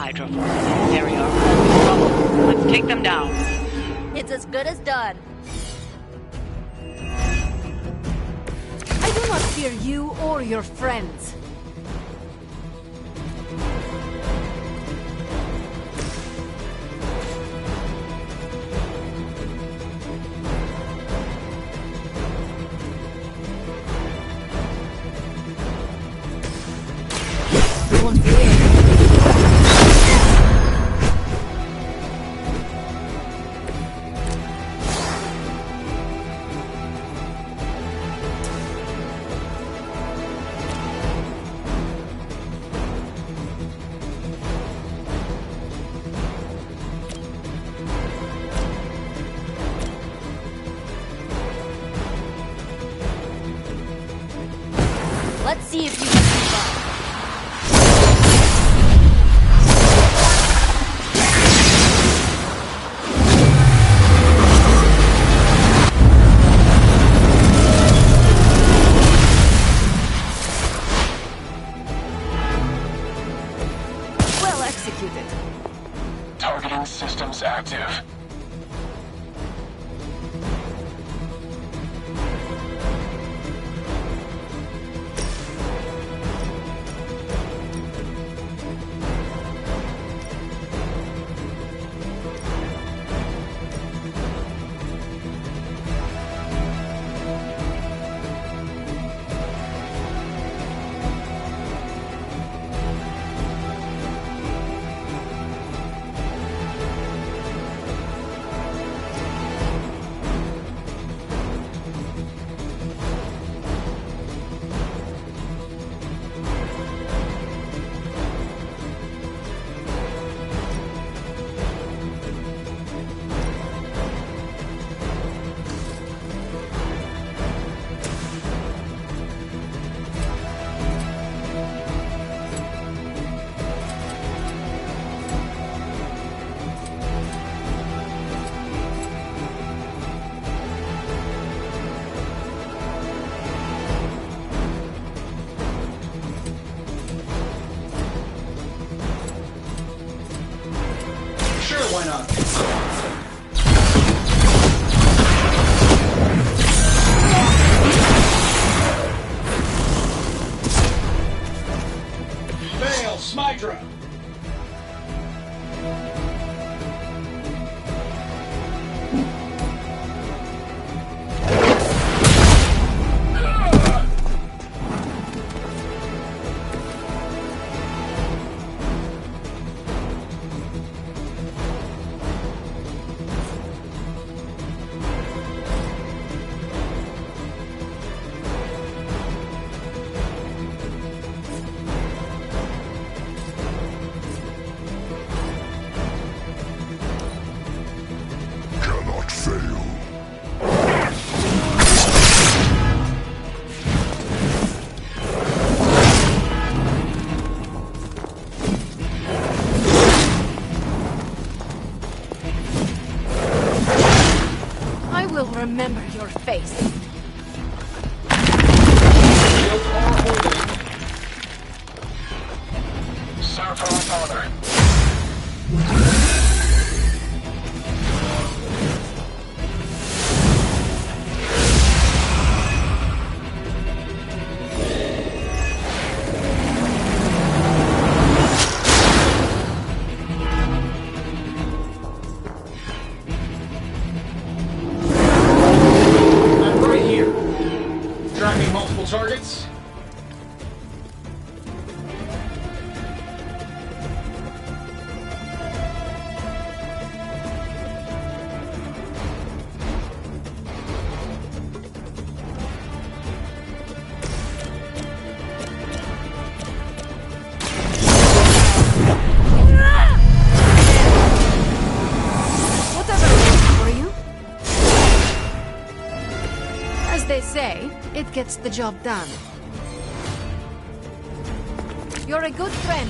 Hydra forces in this area are causing trouble. Let's take them down. It's as good as done. I do not fear you or your friends. Let's see if you can keep up. Well executed. Targeting systems active. Why not? Fail, Smydra! Remember your face. Sir, for our father. Targets? They say, it gets the job done. You're a good friend.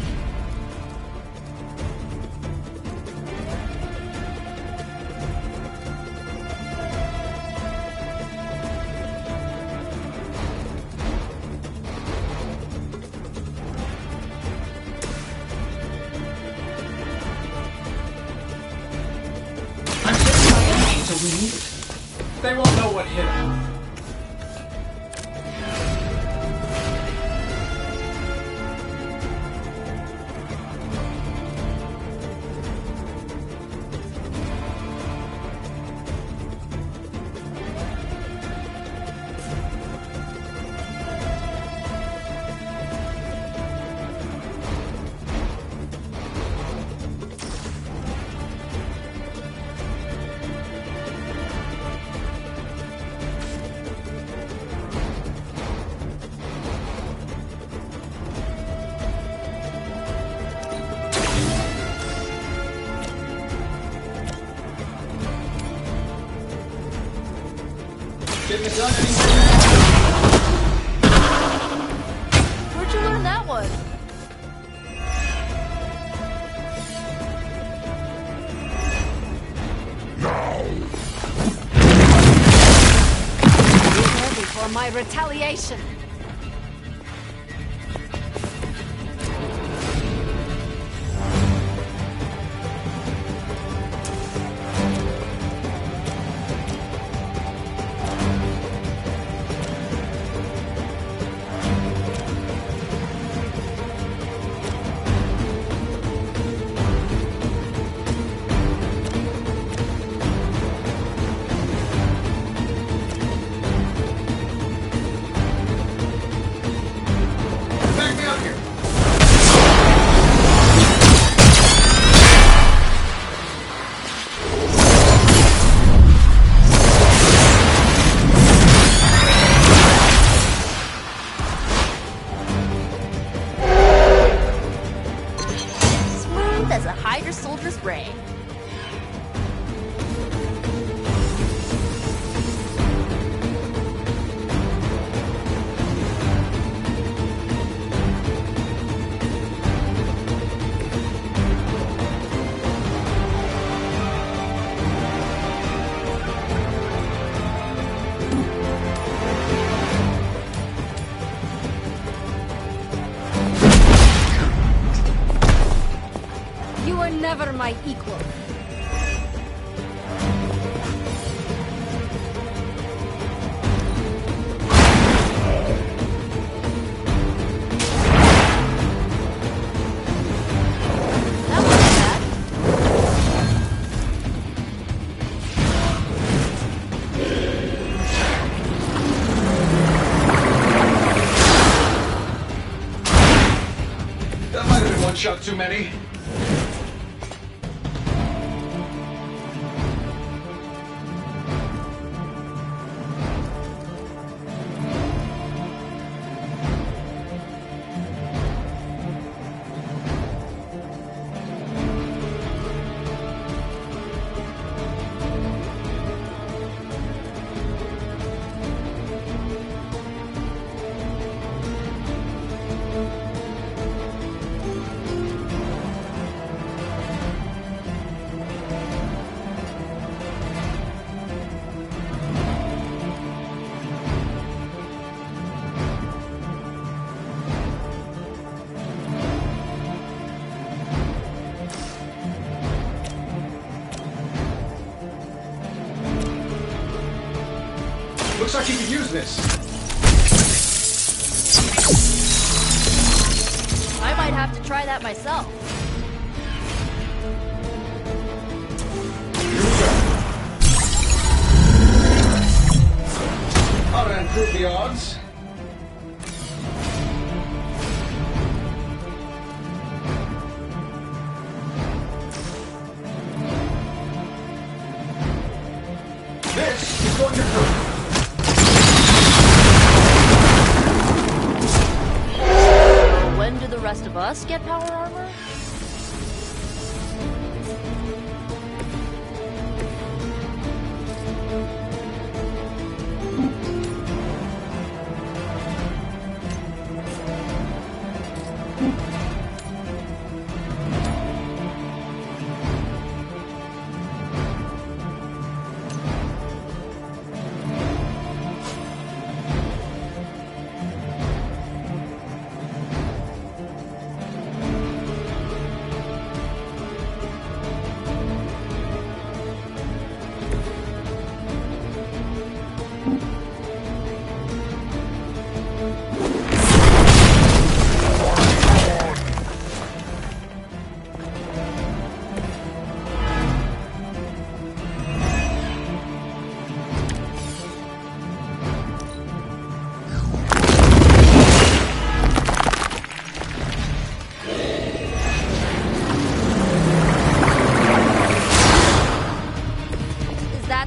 until we need it. They won't know what hit them. Getting it done Where'd you learn that one? Be ready for my retaliation. As a Hydra soldier's brain. You are never my equal. That wasn't bad. That might have been one shot too many. Looks like you could use this. I might have to try that myself. How to improve the odds? This is going to hurt. When do the rest of us get power armor?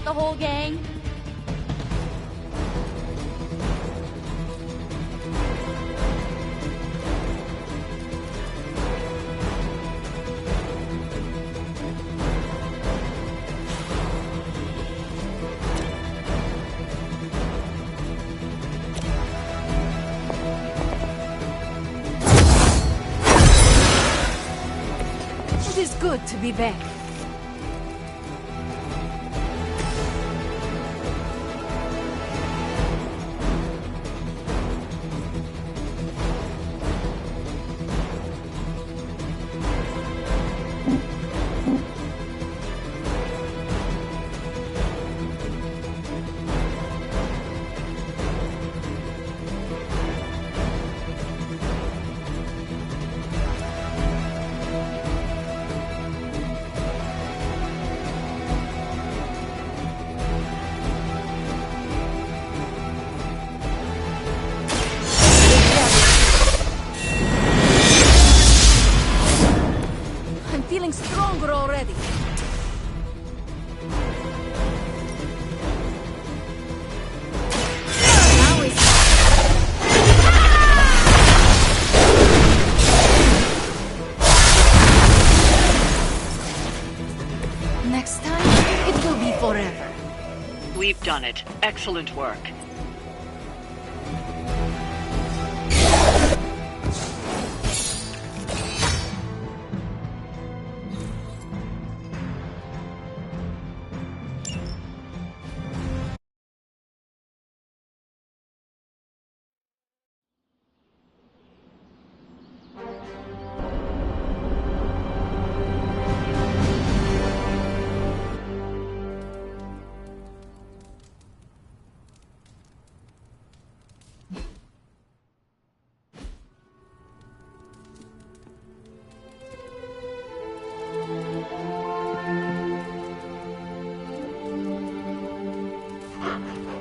that the whole gang? It is good to be back. Feeling stronger already. Now is next time, it will be forever. We've done it. Excellent work.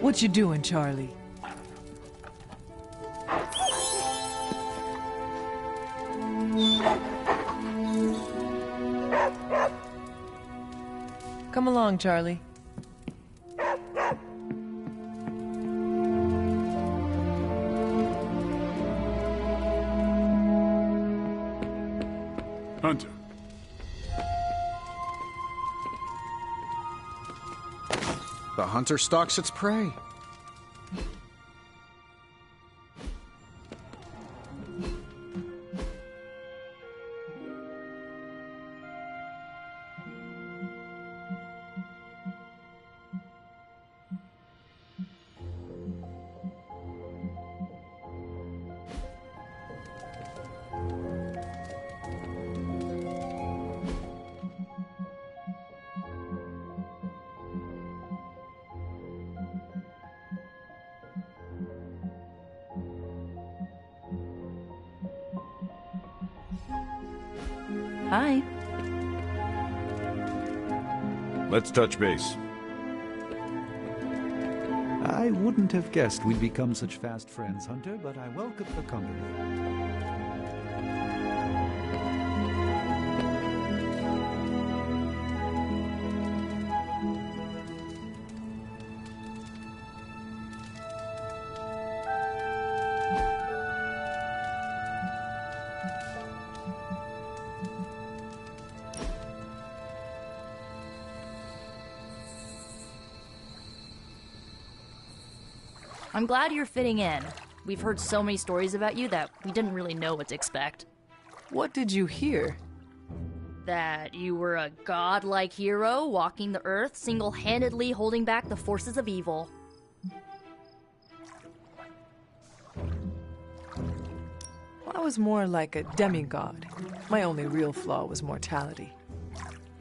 What you doing, Charlie? Come along, Charlie. Hunter. The hunter stalks its prey. Hi. Let's touch base. I wouldn't have guessed we'd become such fast friends, Hunter, but I welcome the company. I'm glad you're fitting in. We've heard so many stories about you that we didn't really know what to expect. What did you hear? That you were a godlike hero walking the earth, single-handedly holding back the forces of evil. I was more like a demigod. My only real flaw was mortality.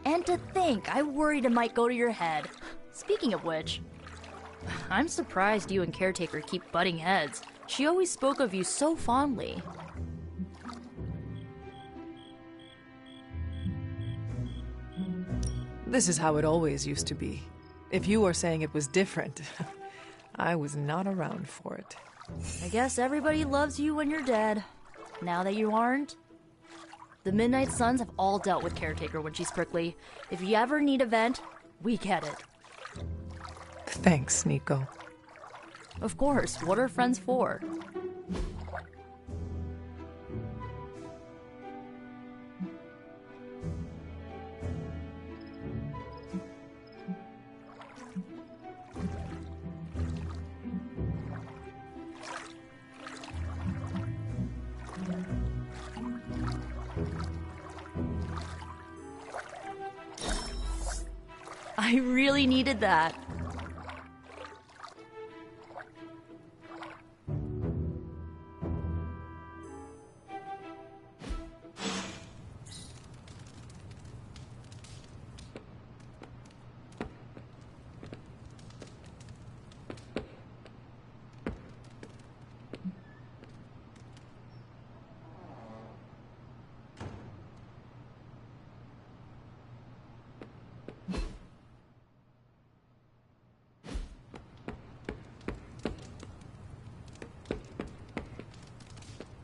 And to think, I worried it might go to your head. Speaking of which, I'm surprised you and Caretaker keep butting heads. She always spoke of you so fondly. This is how it always used to be. If you are saying it was different, I was not around for it. I guess everybody loves you when you're dead. Now that you aren't, the Midnight Suns have all dealt with Caretaker when she's prickly. If you ever need a vent, we get it. Thanks, Nico. Of course, what are friends for? I really needed that.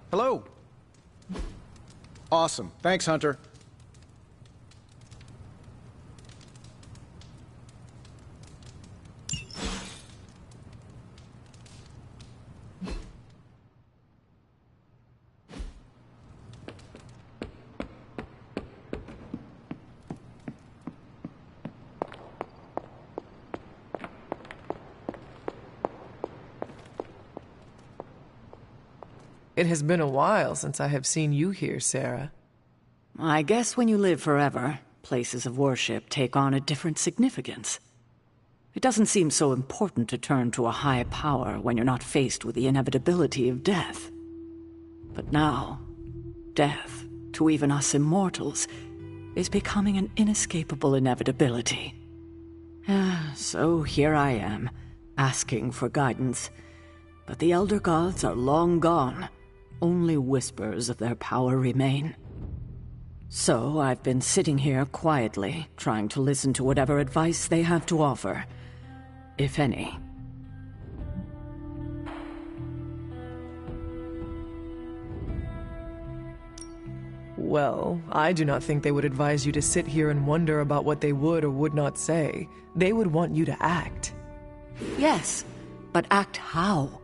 Hello. Awesome. Thanks, Hunter. It has been a while since I have seen you here, Sarah. I guess when you live forever, places of worship take on a different significance. It doesn't seem so important to turn to a high power when you're not faced with the inevitability of death. But now, death, to even us immortals, is becoming an inescapable inevitability. So here I am, asking for guidance. But the Elder Gods are long gone. Only whispers of their power remain. So I've been sitting here quietly, trying to listen to whatever advice they have to offer, if any. Well, I do not think they would advise you to sit here and wonder about what they would or would not say. They would want you to act. Yes, but act how?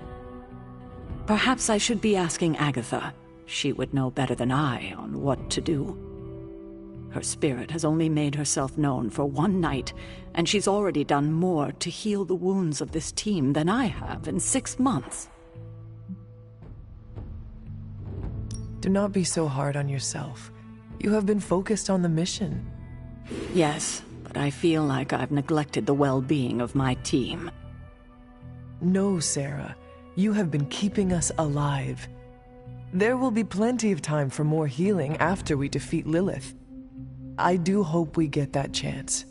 Perhaps I should be asking Agatha. She would know better than I on what to do. Her spirit has only made herself known for one night, and she's already done more to heal the wounds of this team than I have in 6 months. Do not be so hard on yourself. You have been focused on the mission. Yes, but I feel like I've neglected the well-being of my team. No, Sarah. You have been keeping us alive. There will be plenty of time for more healing after we defeat Lilith. I do hope we get that chance.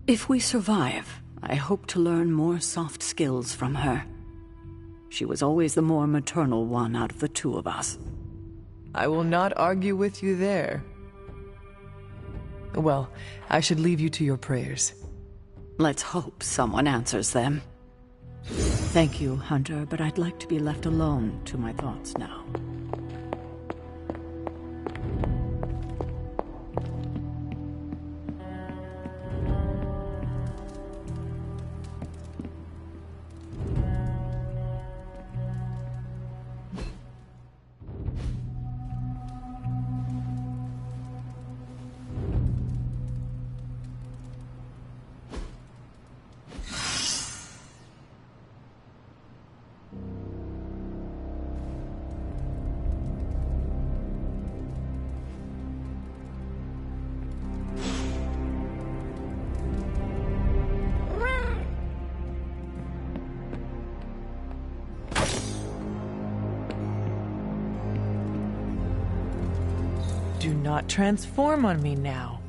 If we survive, I hope to learn more soft skills from her. She was always the more maternal one out of the two of us. I will not argue with you there. Well, I should leave you to your prayers. Let's hope someone answers them. Thank you, Hunter, but I'd like to be left alone to my thoughts now. Do not transform on me now.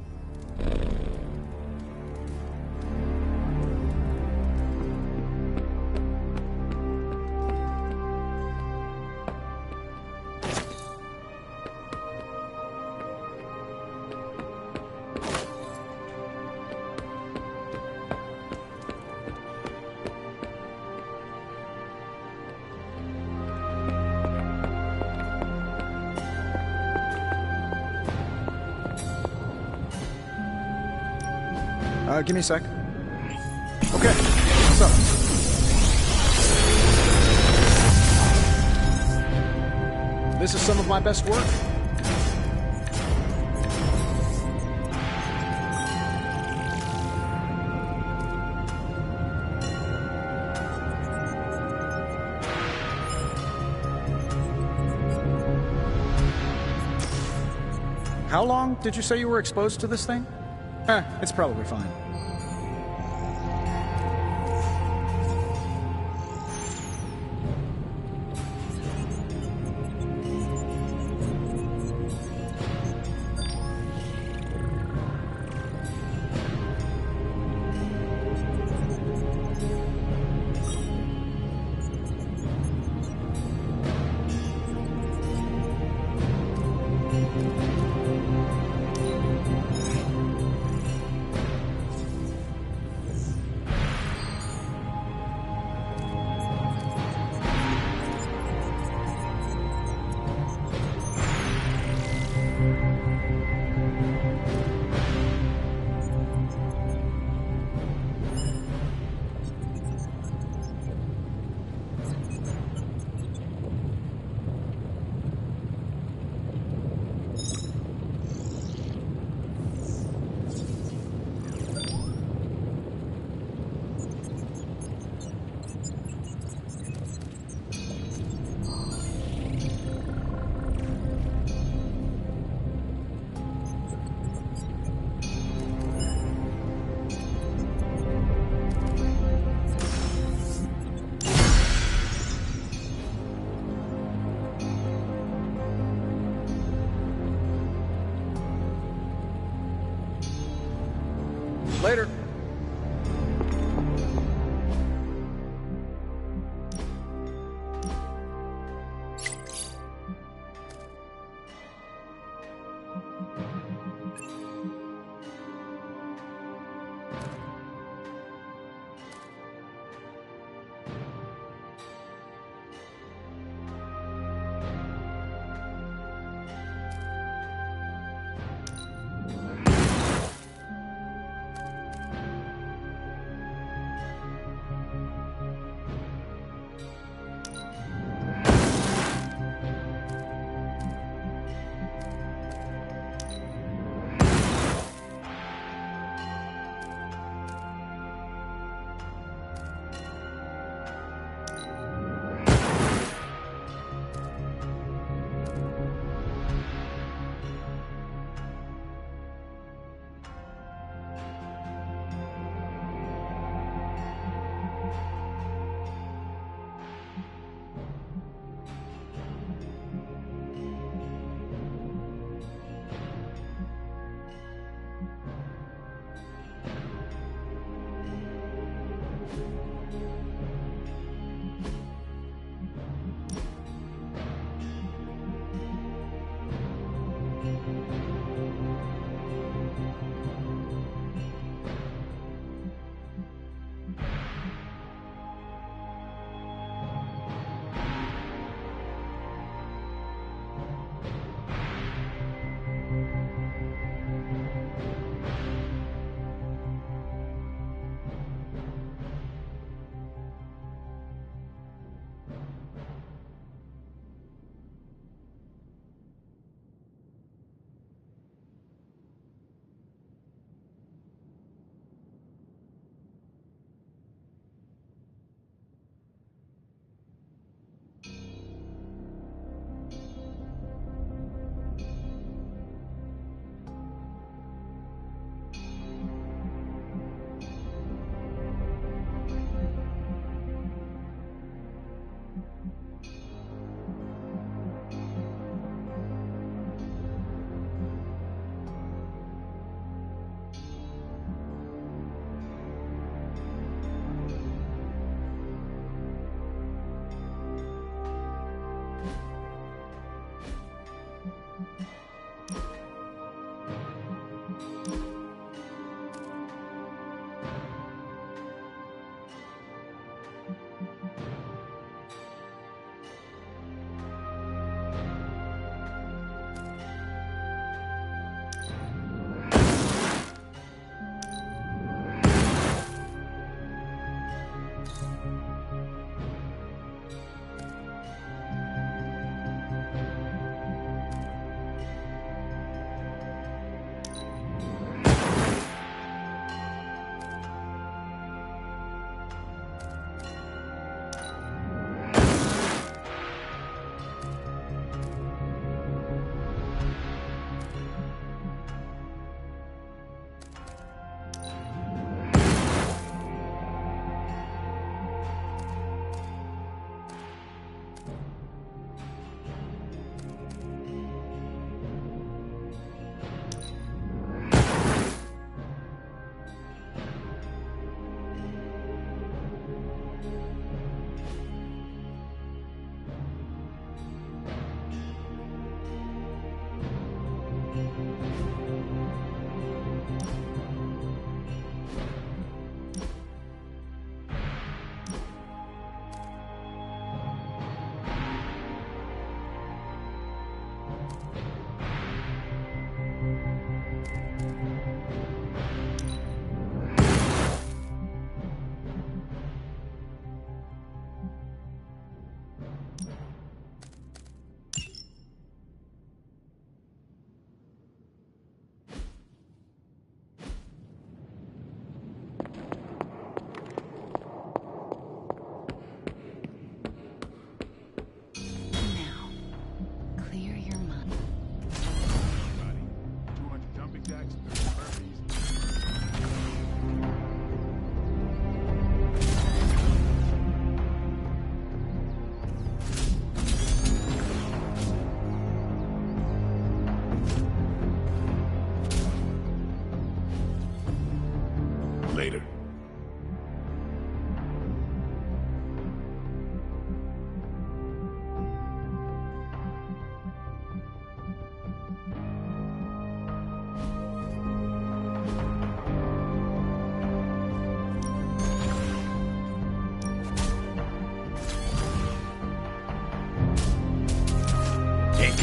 Give me a sec. Okay. What's up? This is some of my best work. How long did you say you were exposed to this thing? It's probably fine.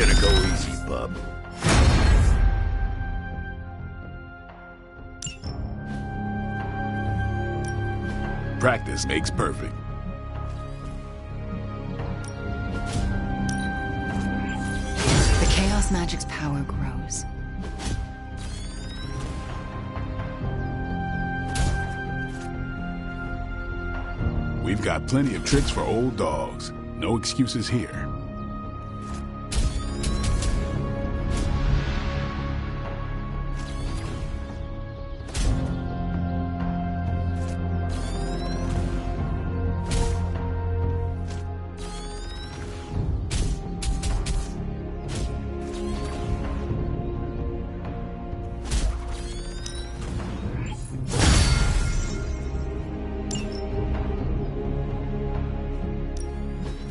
gonna go easy, bub. Practice makes perfect. The Chaos Magic's power grows. We've got plenty of tricks for old dogs. No excuses here.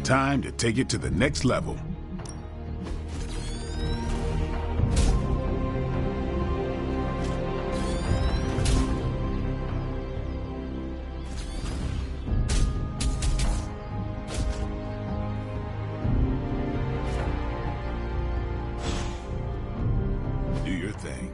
Time to take it to the next level. Do your thing.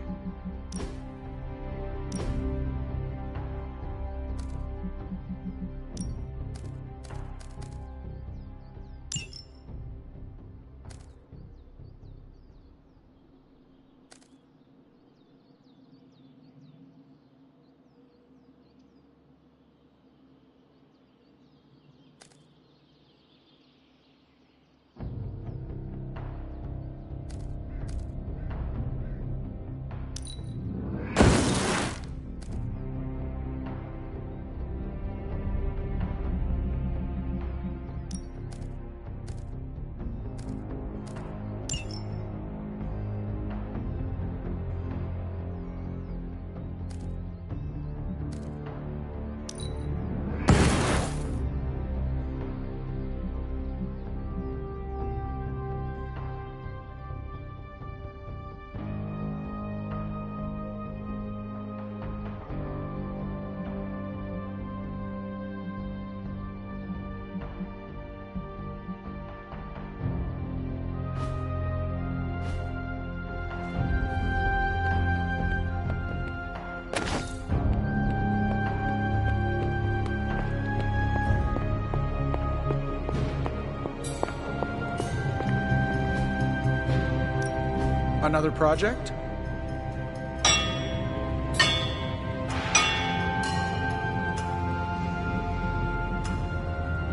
Another project?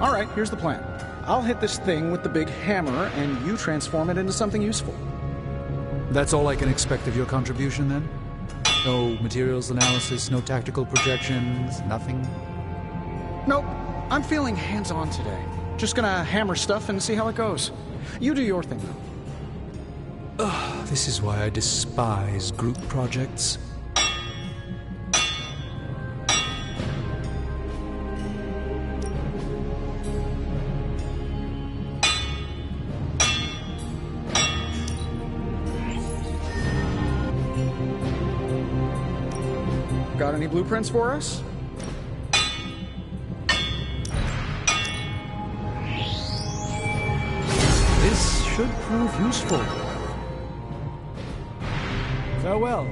All right, here's the plan. I'll hit this thing with the big hammer, and you transform it into something useful. That's all I can expect of your contribution, then? No materials analysis, no tactical projections, nothing? Nope, I'm feeling hands-on today. Just gonna hammer stuff and see how it goes. You do your thing, though. Ugh, this is why I despise group projects. Got any blueprints for us? This should prove useful. Farewell.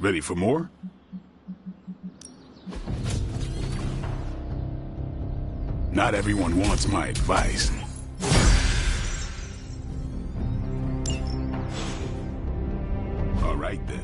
Ready for more? Not everyone wants my advice. All right then.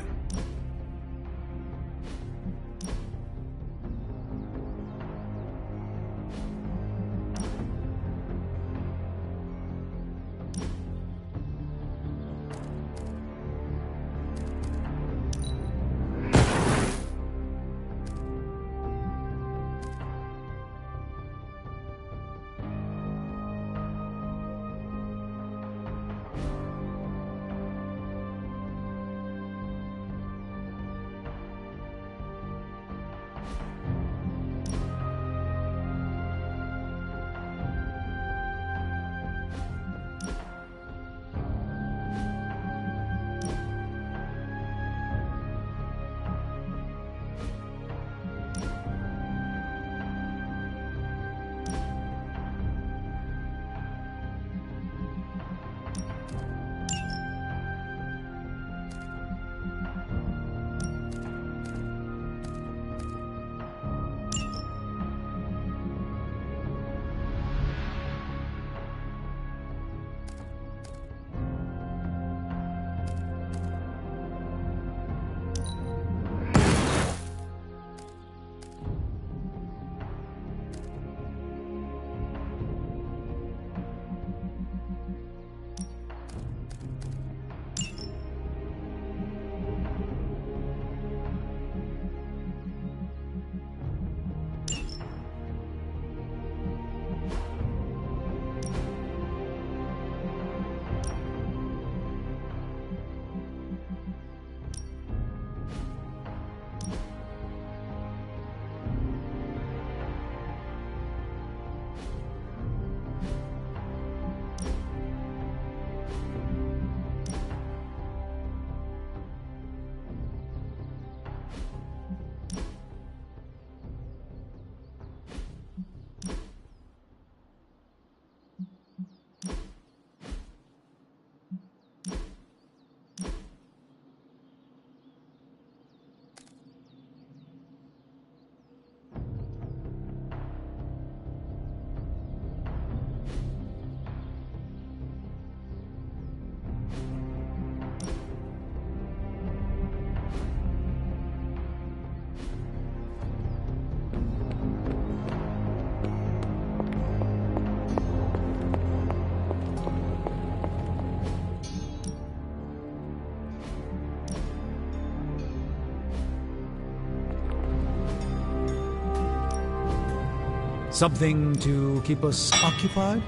Something to keep us occupied?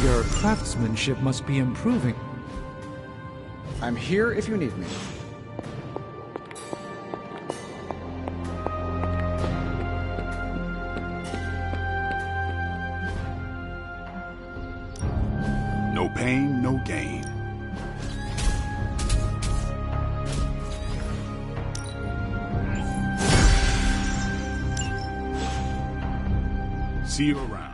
Your craftsmanship must be improving. I'm here if you need me. No pain, no gain. See you around.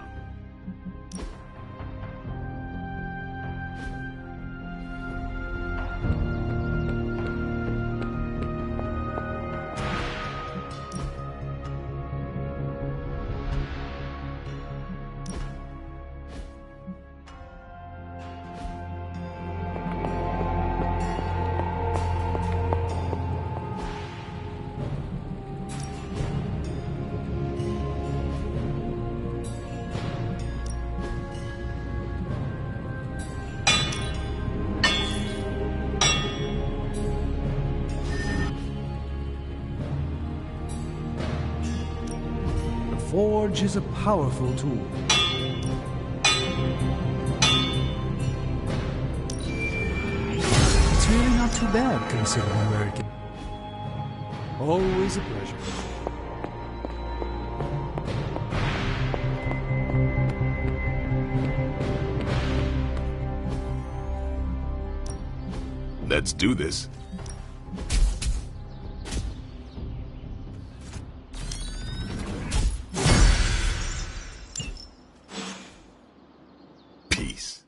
Forge is a powerful tool. It's really not too bad considering where it can. Always a pleasure. Let's do this. Peace.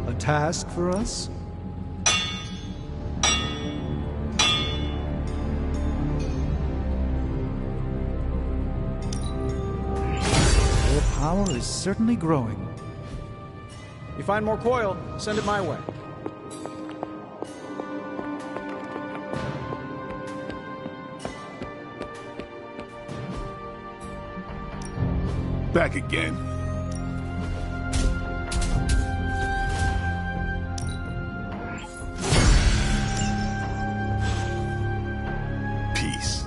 A task for us? Your power is certainly growing. You find more coil, send it my way. Back again. Peace.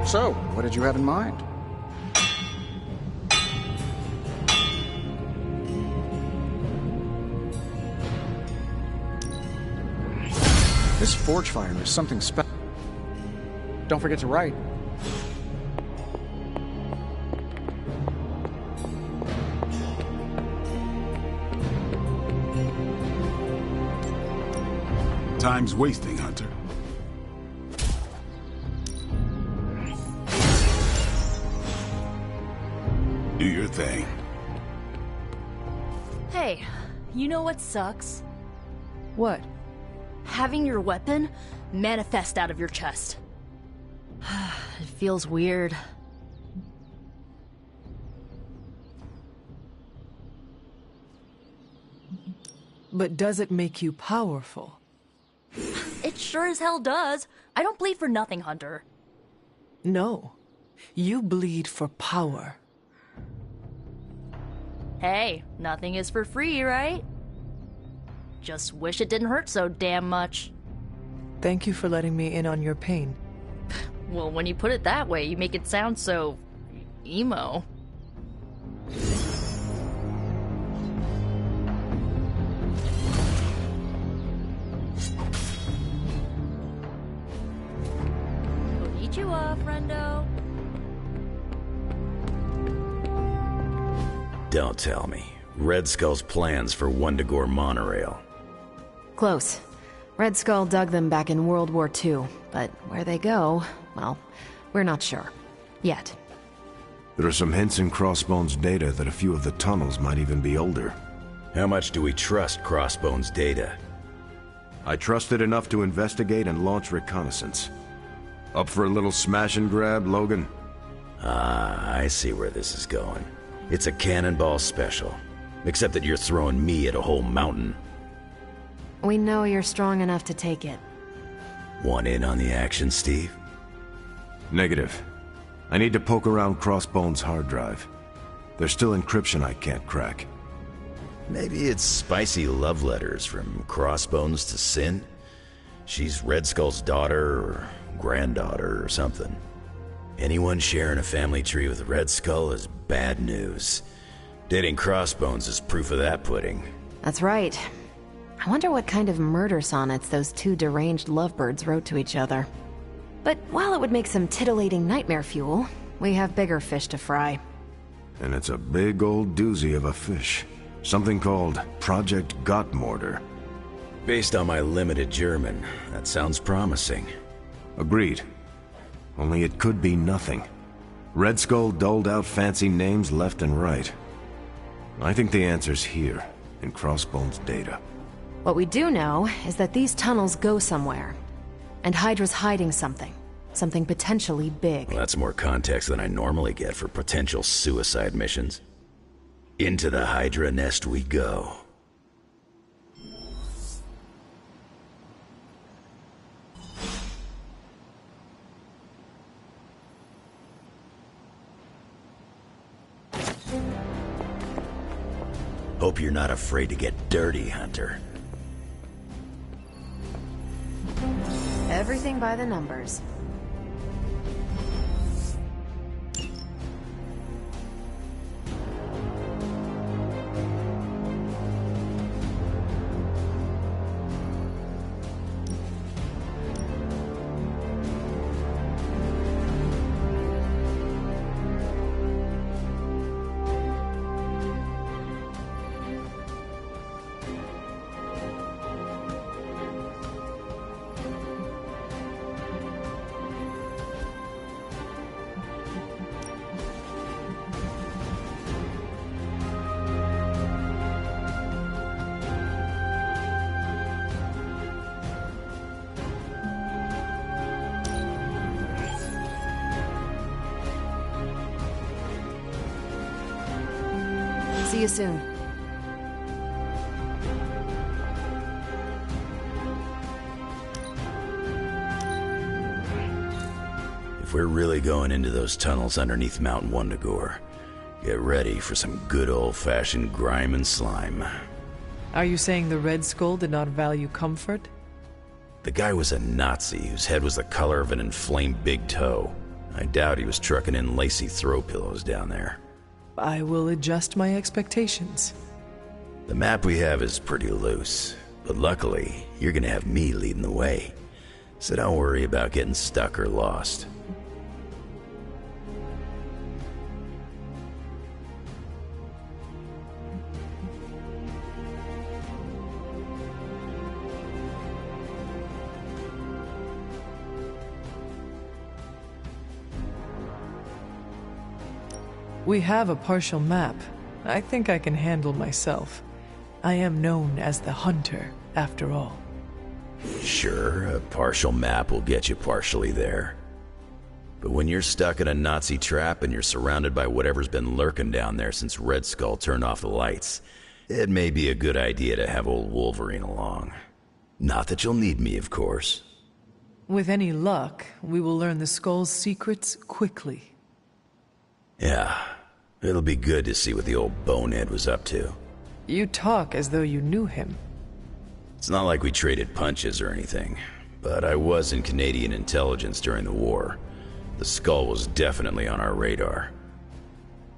So, what did you have in mind? This forge fire is something special. Don't forget to write. Time's wasting, Hunter. Do your thing. Hey, you know what sucks? What? Having your weapon manifest out of your chest. It feels weird. But does it make you powerful? It sure as hell does. I don't bleed for nothing, Hunter. No. You bleed for power. Hey, nothing is for free, right? Just wish it didn't hurt so damn much. Thank you for letting me in on your pain. Well, when you put it that way, you make it sound so... emo. Konnichiwa, friendo. Don't tell me. Red Skull's plans for Wundagore monorail. Close. Red Skull dug them back in World War II, but where they go, well, we're not sure. Yet. There are some hints in Crossbone's data that a few of the tunnels might even be older. How much do we trust Crossbone's data? I trust it enough to investigate and launch reconnaissance. Up for a little smash and grab, Logan? Ah, I see where this is going. It's a cannonball special. Except that you're throwing me at a whole mountain. We know you're strong enough to take it. Want in on the action, Steve? Negative. I need to poke around Crossbone's hard drive. There's still encryption I can't crack. Maybe it's spicy love letters from Crossbones to Sin? She's Red Skull's daughter or granddaughter or something. Anyone sharing a family tree with Red Skull is bad news. Dating Crossbones is proof of that pudding. That's right. I wonder what kind of murder sonnets those two deranged lovebirds wrote to each other. But while it would make some titillating nightmare fuel, we have bigger fish to fry. And it's a big old doozy of a fish. Something called Project Gottmortar. Based on my limited German, that sounds promising. Agreed. Only it could be nothing. Red Skull doled out fancy names left and right. I think the answer's here, in Crossbone's data. What we do know is that these tunnels go somewhere. And Hydra's hiding something. Something potentially big. Well, that's more context than I normally get for potential suicide missions. Into the Hydra nest we go. Hope you're not afraid to get dirty, Hunter. Everything by the numbers. See you soon. If we're really going into those tunnels underneath Mount Wundagore, get ready for some good old-fashioned grime and slime. Are you saying the Red Skull did not value comfort? The guy was a Nazi whose head was the color of an inflamed big toe. I doubt he was trucking in lacy throw pillows down there. I will adjust my expectations. The map we have is pretty loose, but luckily, you're gonna have me leading the way. So don't worry about getting stuck or lost. We have a partial map. I think I can handle myself. I am known as the Hunter, after all. Sure, a partial map will get you partially there. But when you're stuck in a Nazi trap and you're surrounded by whatever's been lurking down there since Red Skull turned off the lights, it may be a good idea to have old Wolverine along. Not that you'll need me, of course. With any luck, we will learn the Skull's secrets quickly. Yeah, it'll be good to see what the old bonehead was up to. You talk as though you knew him. It's not like we traded punches or anything, but I was in Canadian intelligence during the war. The Skull was definitely on our radar.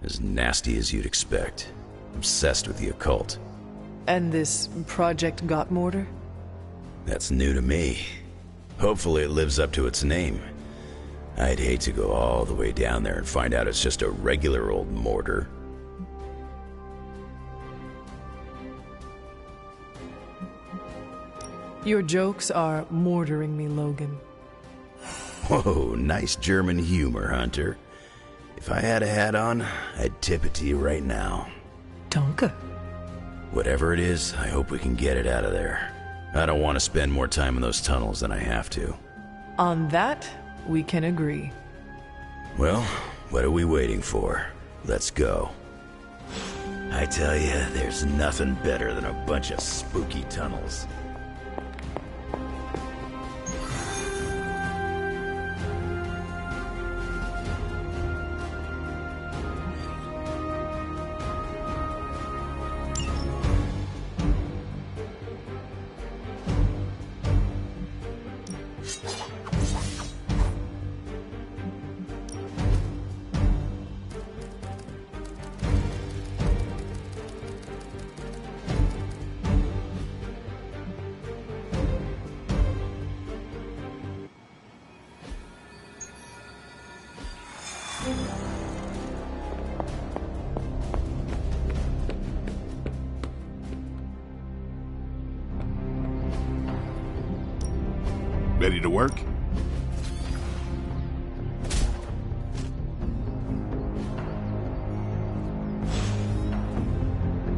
As nasty as you'd expect. Obsessed with the occult. And this Project Gottmortar? That's new to me. Hopefully it lives up to its name. I'd hate to go all the way down there and find out it's just a regular old mortar. Your jokes are mortaring me, Logan. Whoa, nice German humor, Hunter. If I had a hat on, I'd tip it to you right now. Danke. Whatever it is, I hope we can get it out of there. I don't want to spend more time in those tunnels than I have to. On that, we can agree. Well, what are we waiting for? Let's go. I tell you, there's nothing better than a bunch of spooky tunnels. Ready to work?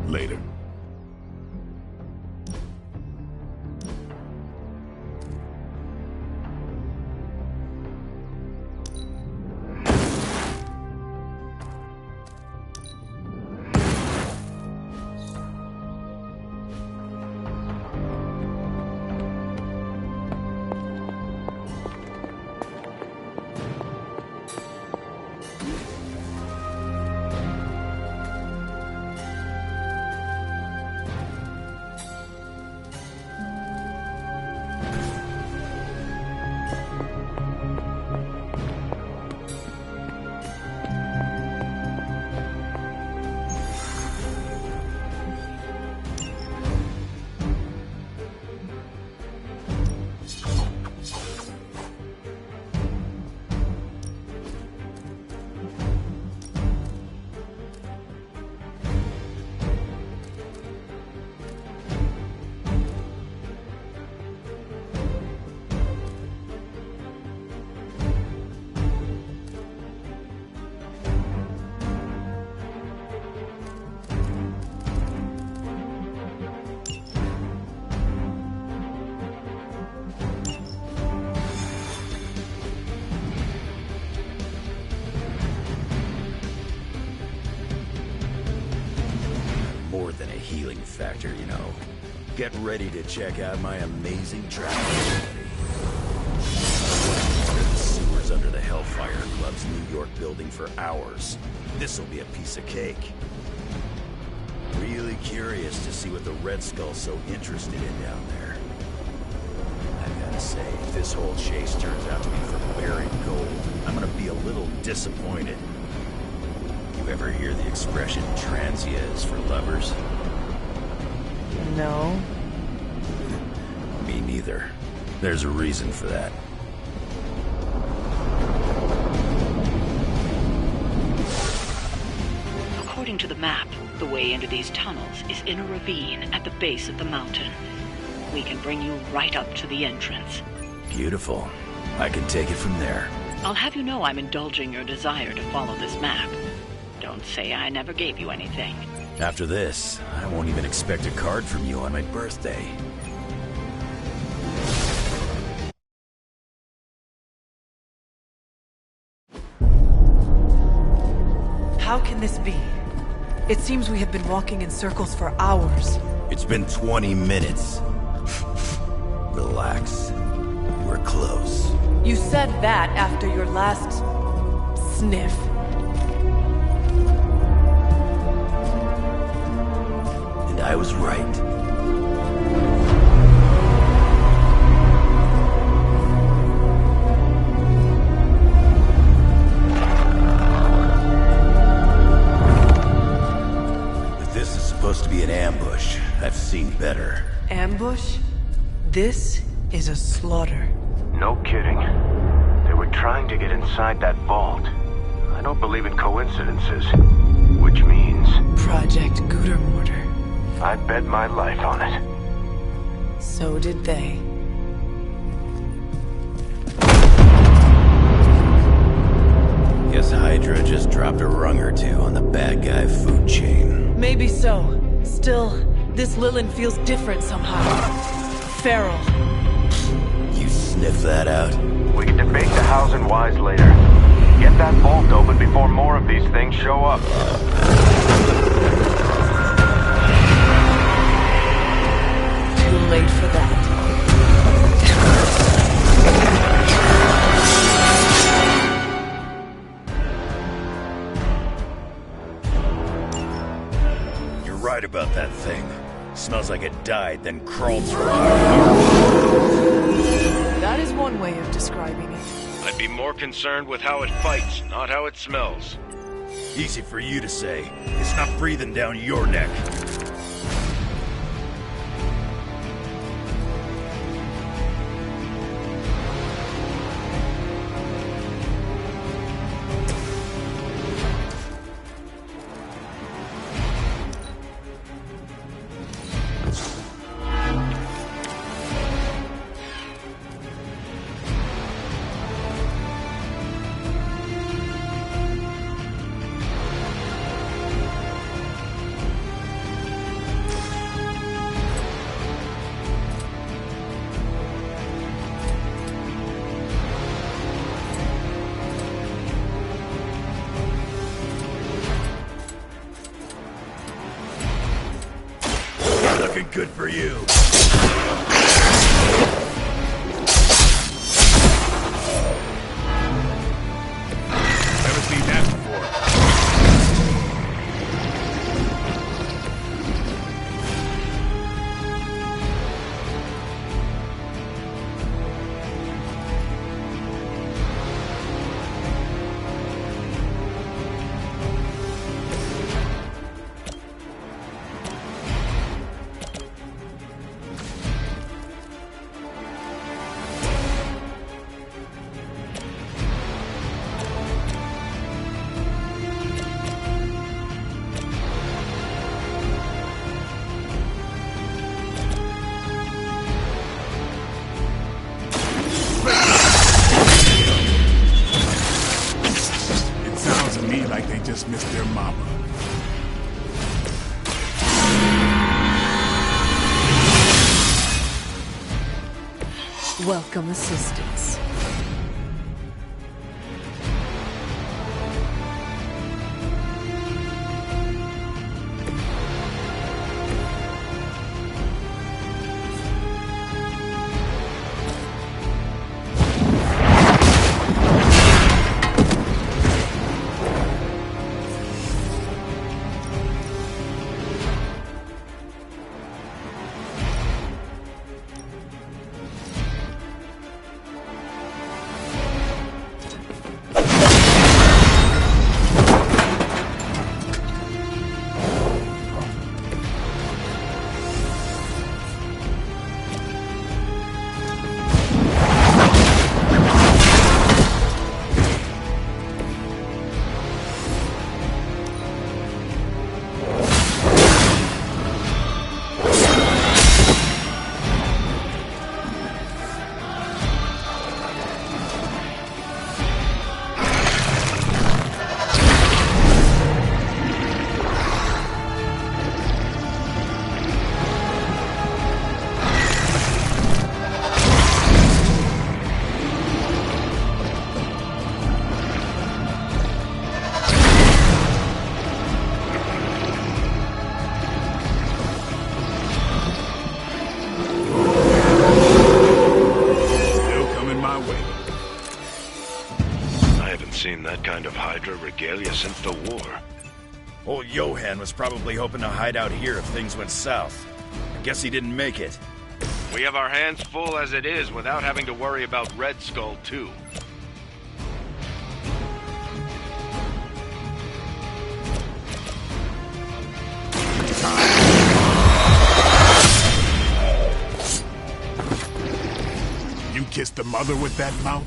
Later. More than a healing factor, you know. Get ready to check out my amazing travel facility. Water the sewers under the Hellfire Club's New York building for hours. This'll be a piece of cake. Really curious to see what the Red Skull's so interested in down there. I've gotta say, if this whole chase turns out to be for buried gold, I'm gonna be a little disappointed. You ever hear the expression transia is for lovers? No. Me neither. There's a reason for that. According to the map, the way into these tunnels is in a ravine at the base of the mountain. We can bring you right up to the entrance. Beautiful. I can take it from there. I'll have you know I'm indulging your desire to follow this map. Don't say I never gave you anything. After this, I won't even expect a card from you on my birthday. How can this be? It seems we have been walking in circles for hours. It's been 20 minutes. Relax. We're close. You said that after your last sniff. And I was right. If this is supposed to be an ambush, I've seen better. Ambush? This is a slaughter. No kidding. They were trying to get inside that vault. I don't believe in coincidences. Which means... Project Gutermortar. I'd bet my life on it. So did they. Guess Hydra just dropped a rung or two on the bad guy food chain. Maybe so. Still, this Lilin feels different somehow. Feral. You sniff that out? We can debate the hows and whys later. Get that vault open before more of these things show up. Too late for that. You're right about that thing. Smells like it died, then crawled through. That is one way of describing it. I'd be more concerned with how it fights, not how it smells. Easy for you to say. It's not breathing down your neck. Looking good for you. Never seen that before. Like they just missed their mama. Welcome assistance. Kind of Hydra regalia since the war. Old Johan was probably hoping to hide out here if things went south. I guess he didn't make it. We have our hands full as it is without having to worry about Red Skull too. You kissed the mother with that mouth?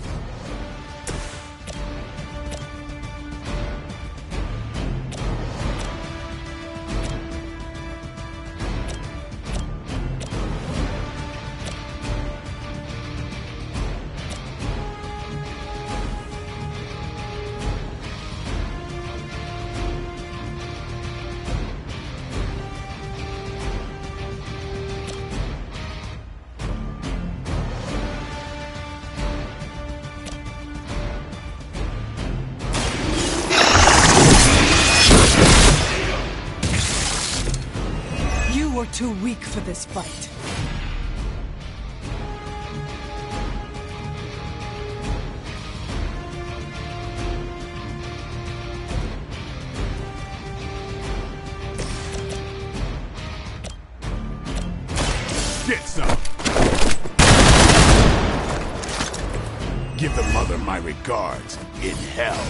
too weak for this fight. Get some. Give the mother my regards in hell.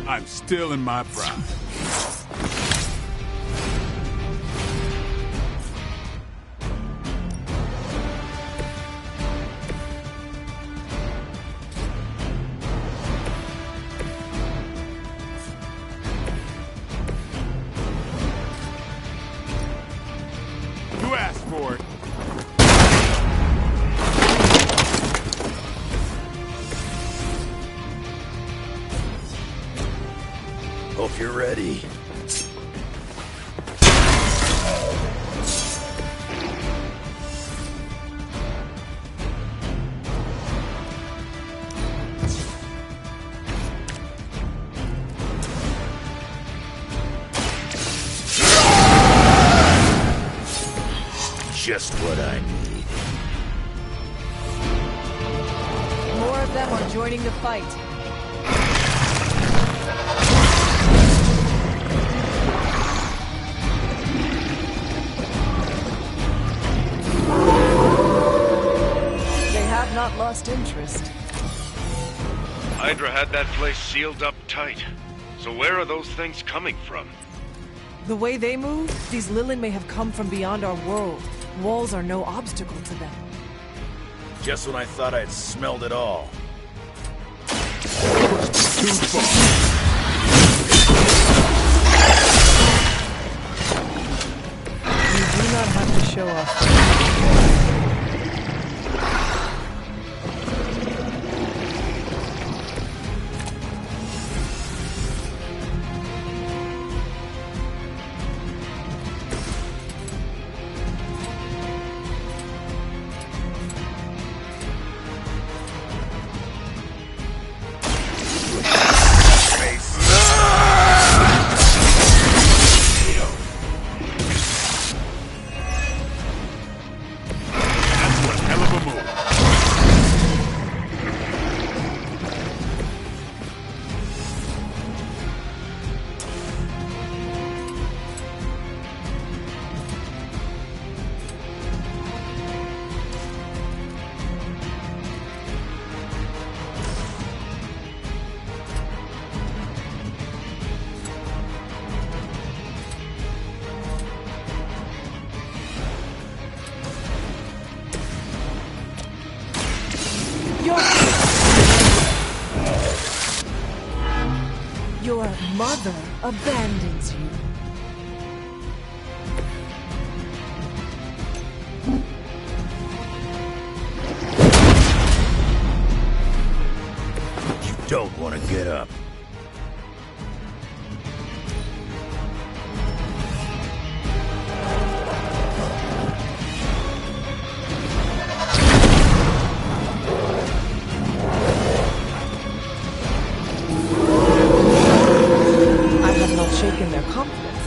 I'm still in my prime. Who asked for it? Hope you're ready. Just what I need. More of them are joining the fight. They have not lost interest. Hydra had that place sealed up tight. So where are those things coming from? The way they move, these Lilin may have come from beyond our world. Walls are no obstacle to them. Just when I thought I'd smelled it all. Too far. You do not have to show off. Your mother abandons you. You don't want to get up. Shaken their confidence.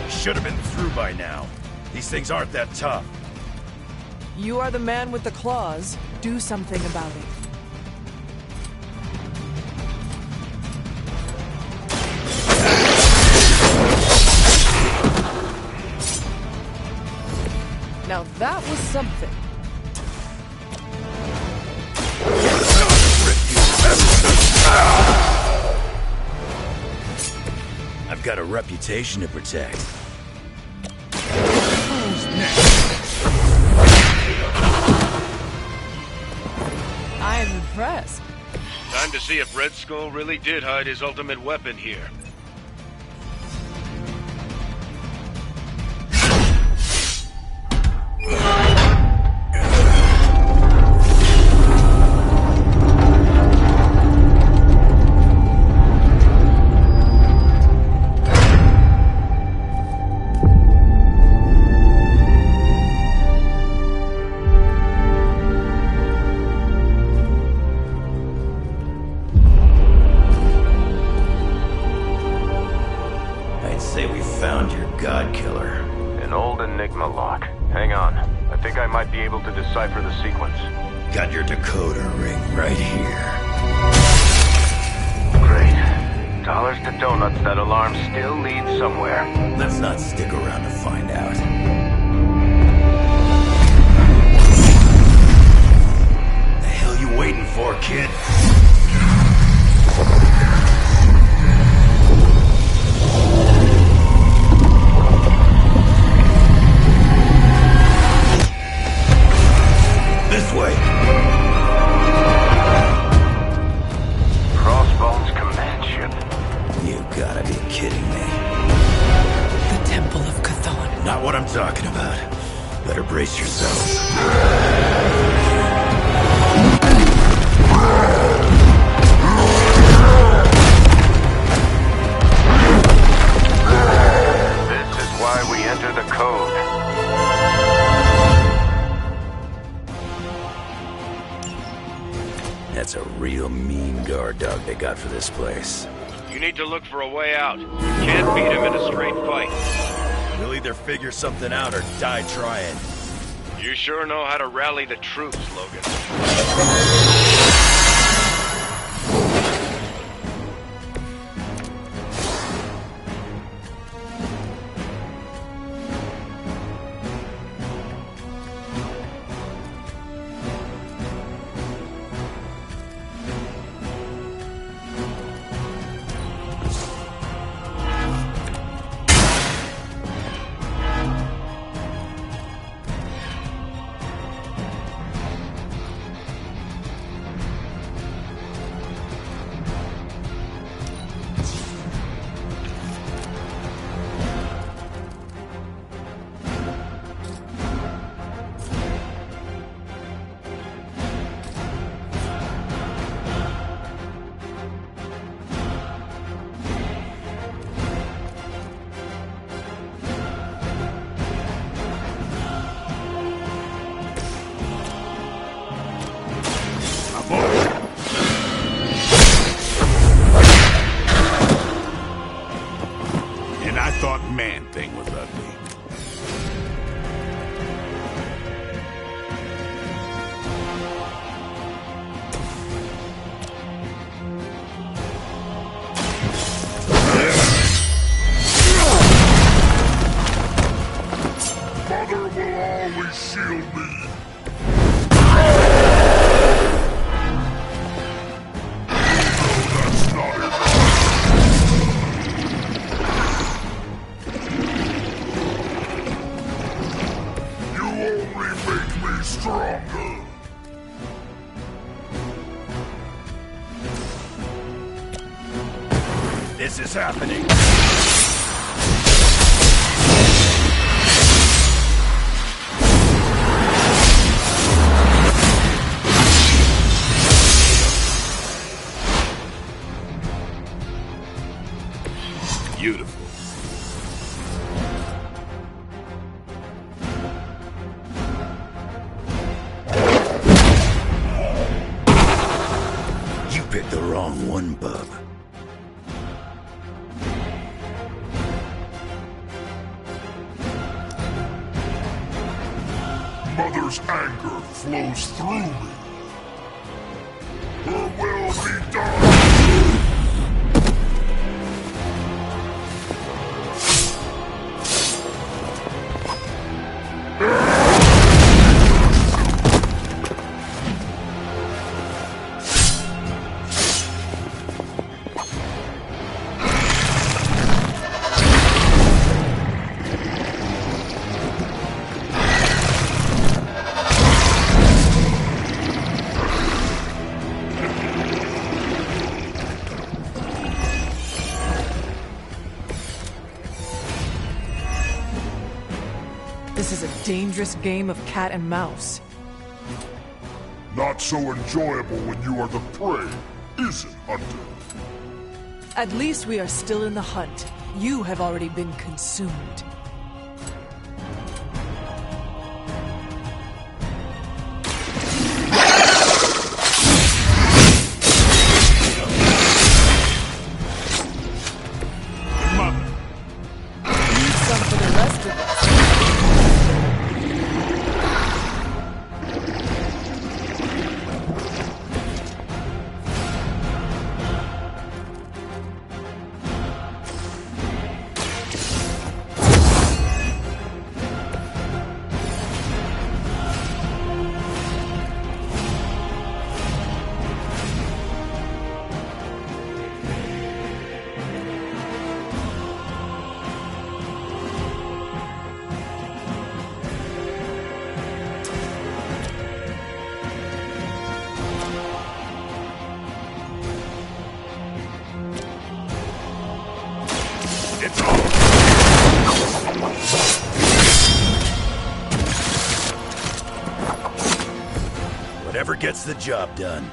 Should have been through by now. These things aren't that tough. You are the man with the claws. Do something about it. Now that was something. I've got a reputation to protect. Who's next? impressed. Time to see if Red Skull really did hide his ultimate weapon here. Say we found your god killer. An old Enigma lock. Hang on. I think I might be able to decipher the sequence. Got your decoder ring right here. Great. Dollars to donuts, that alarm still leads somewhere. Let's not stick around to find out. The hell you waiting for, kid? This way. Crossbones command ship. You gotta be kidding me. The Temple of Chthon. Not what I'm talking about. Better brace yourselves. This is why we enter the code. That's a real mean guard dog they got for this place. You need to look for a way out. You can't beat him in a straight fight. We'll either figure something out or die trying. You sure know how to rally the troops, Logan. And I thought Man-Thing was ugly. Mother will always shield me. Stronger. This is happening. Beautiful. Picked the wrong one, bub. Mother's anger flows through me. Her will be done. This is a dangerous game of cat and mouse. Not so enjoyable when you are the prey, is it, Hunter? At least we are still in the hunt. You have already been consumed. Whatever gets the job done.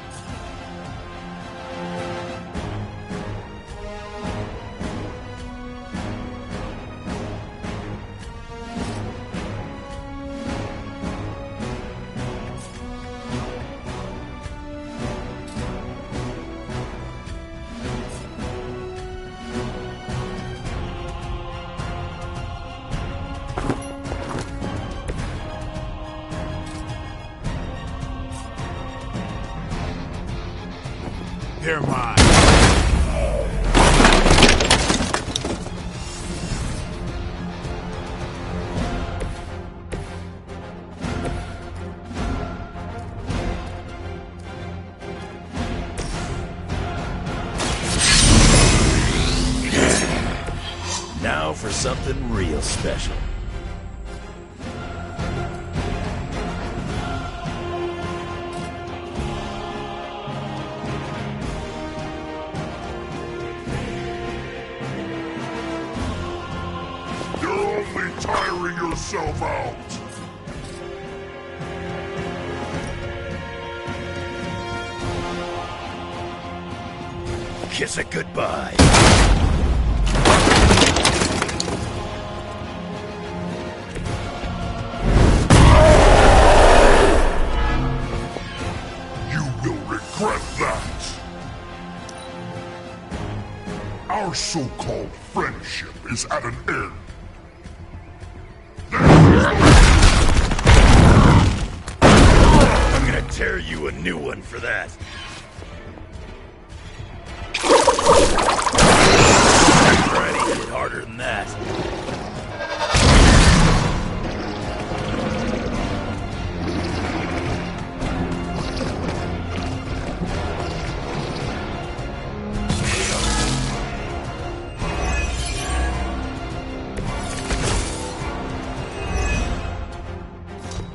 They're mine. Now for something real special. Tiring yourself out. Kiss it goodbye. You will regret that. Our so-called friendship is at an end. I'm gonna tear you a new one for that. Try to hit harder than that.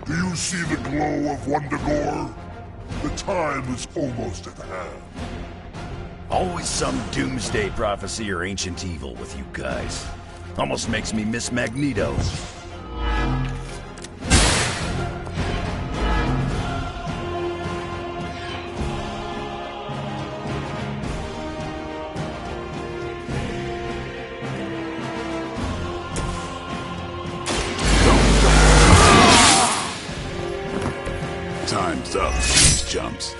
Do you see the glow of Wundagore? The time is almost at hand. Always some doomsday prophecy or ancient evil with you guys. Almost makes me miss Magneto. Time's up, jumps.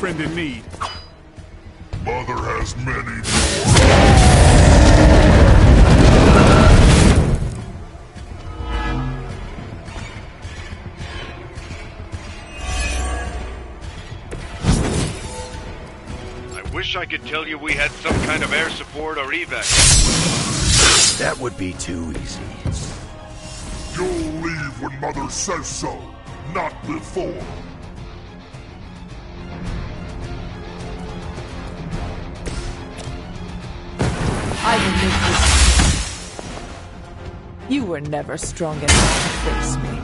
friend in need. Mother has many I wish I could tell you we had some kind of air support or evac. That would be too easy. You'll leave when Mother says so, not before. I will make this. You were never strong enough to face me.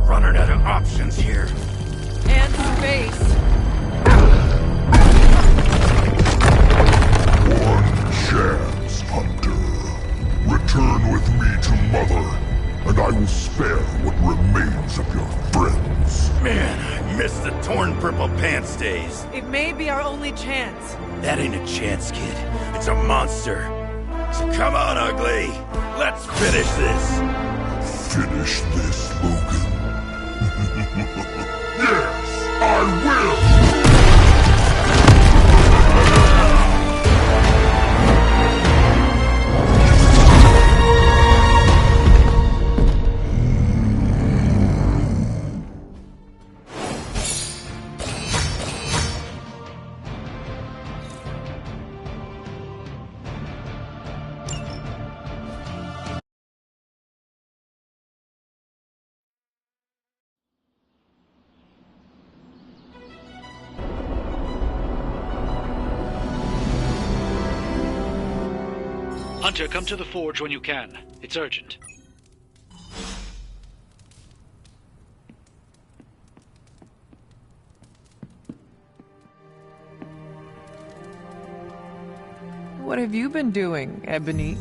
Running out of options here. And space. One chance, Hunter. Return with me to Mother, and I will spare what remains of your friends. Man, I miss the torn purple pants days. It may be our only chance. That ain't a chance, kid. It's a monster. So come on, ugly. Let's finish this. Finish this, Logan. Yes, I will! Hunter, come to the forge when you can. It's urgent. What have you been doing, Ebony?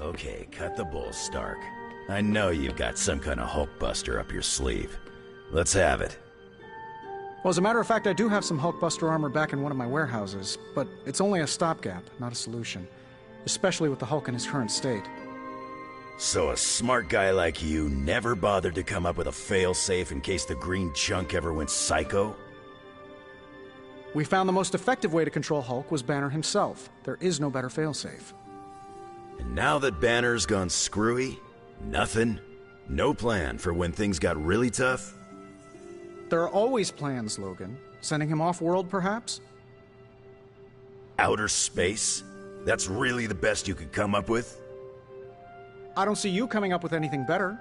Okay, cut the bull, Stark. I know you've got some kind of Hulkbuster up your sleeve. Let's have it. Well, as a matter of fact, I do have some Hulkbuster armor back in one of my warehouses, but it's only a stopgap, not a solution. Especially with the Hulk in his current state. So a smart guy like you never bothered to come up with a fail-safe in case the green chunk ever went psycho? We found the most effective way to control Hulk was Banner himself. There is no better failsafe. And now that Banner's gone screwy, nothing? No plan for when things got really tough? There are always plans, Logan. Sending him off-world, perhaps? Outer space? That's really the best you could come up with? I don't see you coming up with anything better.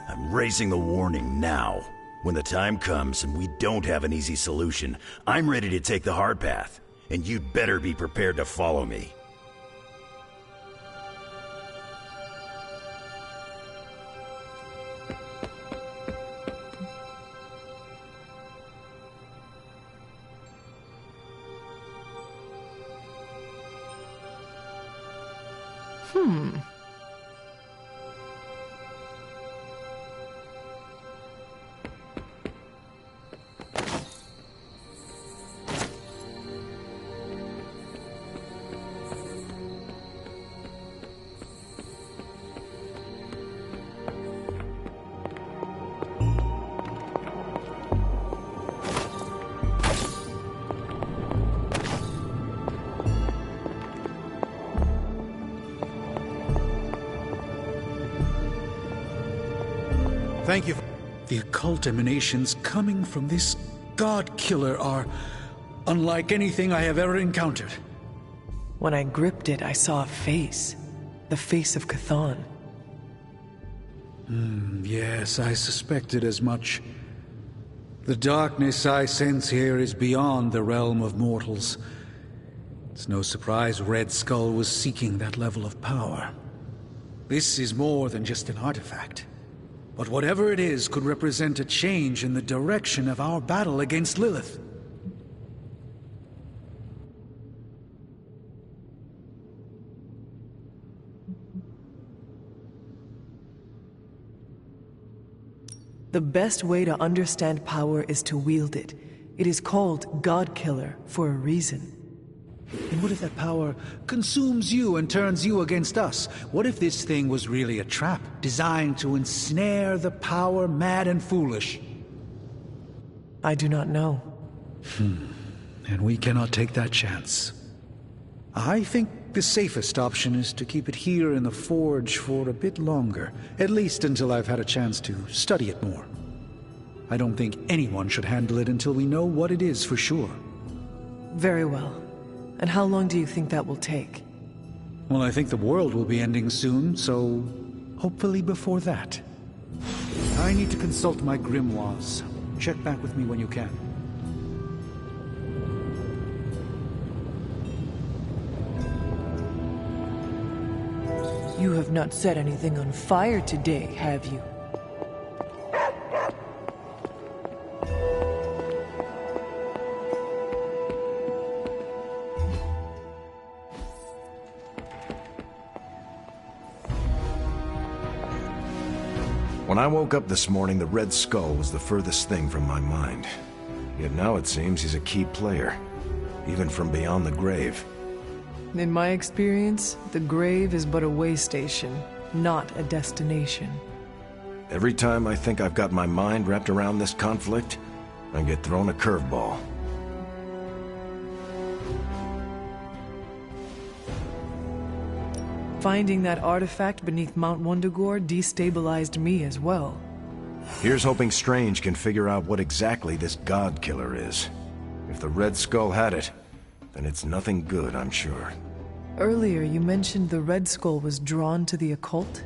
I'm raising the warning now. When the time comes and we don't have an easy solution, I'm ready to take the hard path. And you'd better be prepared to follow me. Thank you. The occult emanations coming from this god killer are unlike anything I have ever encountered. When I gripped it, I saw a face. The face of Chthon. Yes, I suspected as much. The darkness I sense here is beyond the realm of mortals. It's no surprise Red Skull was seeking that level of power. This is more than just an artifact. But whatever it is could represent a change in the direction of our battle against Lilith. The best way to understand power is to wield it. It is called God Killer for a reason. And what if that power consumes you and turns you against us? What if this thing was really a trap, designed to ensnare the power mad and foolish? I do not know. And we cannot take that chance. I think the safest option is to keep it here in the forge for a bit longer, at least until I've had a chance to study it more. I don't think anyone should handle it until we know what it is for sure. Very well. And how long do you think that will take? Well, I think the world will be ending soon, so hopefully before that. I need to consult my grimoires. Check back with me when you can. You have not set anything on fire today, have you? When I woke up this morning, the Red Skull was the furthest thing from my mind. Yet now it seems he's a key player, even from beyond the grave. In my experience, the grave is but a way station, not a destination. Every time I think I've got my mind wrapped around this conflict, I get thrown a curveball. Finding that artifact beneath Mount Wundagore destabilized me as well. Here's hoping Strange can figure out what exactly this God Killer is. If the Red Skull had it, then it's nothing good, I'm sure. Earlier, you mentioned the Red Skull was drawn to the occult?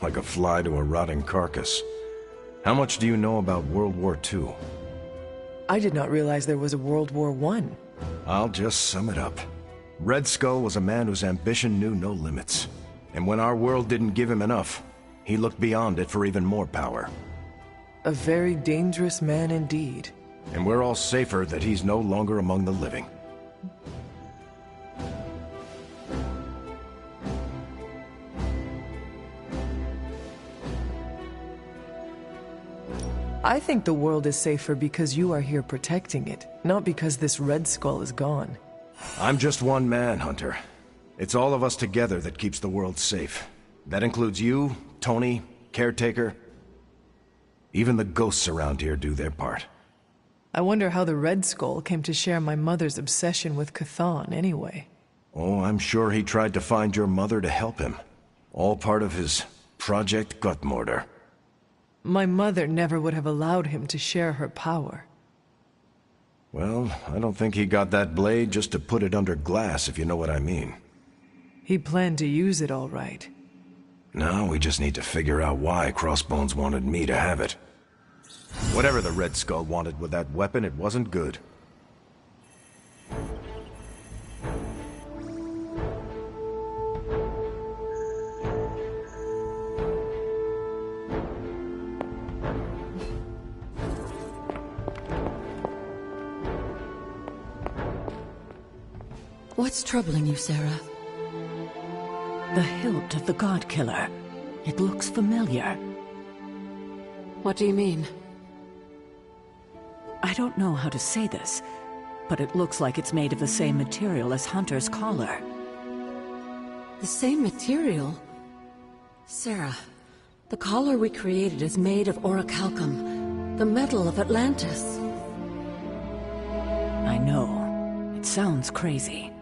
Like a fly to a rotting carcass. How much do you know about World War II? I did not realize there was a World War I. I'll just sum it up. Red Skull was a man whose ambition knew no limits. And when our world didn't give him enough, he looked beyond it for even more power. A very dangerous man indeed. And we're all safer that he's no longer among the living. I think the world is safer because you are here protecting it, not because this Red Skull is gone. I'm just one man, Hunter. It's all of us together that keeps the world safe. That includes you, Tony, Caretaker. Even the ghosts around here do their part. I wonder how the Red Skull came to share my mother's obsession with Chthon anyway. Oh, I'm sure he tried to find your mother to help him. All part of his Project Gutmortar. My mother never would have allowed him to share her power. Well, I don't think he got that blade just to put it under glass, if you know what I mean. He planned to use it all right. Now we just need to figure out why Crossbones wanted me to have it. Whatever the Red Skull wanted with that weapon, it wasn't good. What's troubling you, Sarah? The hilt of the God Killer. It looks familiar. What do you mean? I don't know how to say this, but it looks like it's made of the same material as Hunter's collar. The same material? Sarah, the collar we created is made of orichalcum, the metal of Atlantis. I know. It sounds crazy.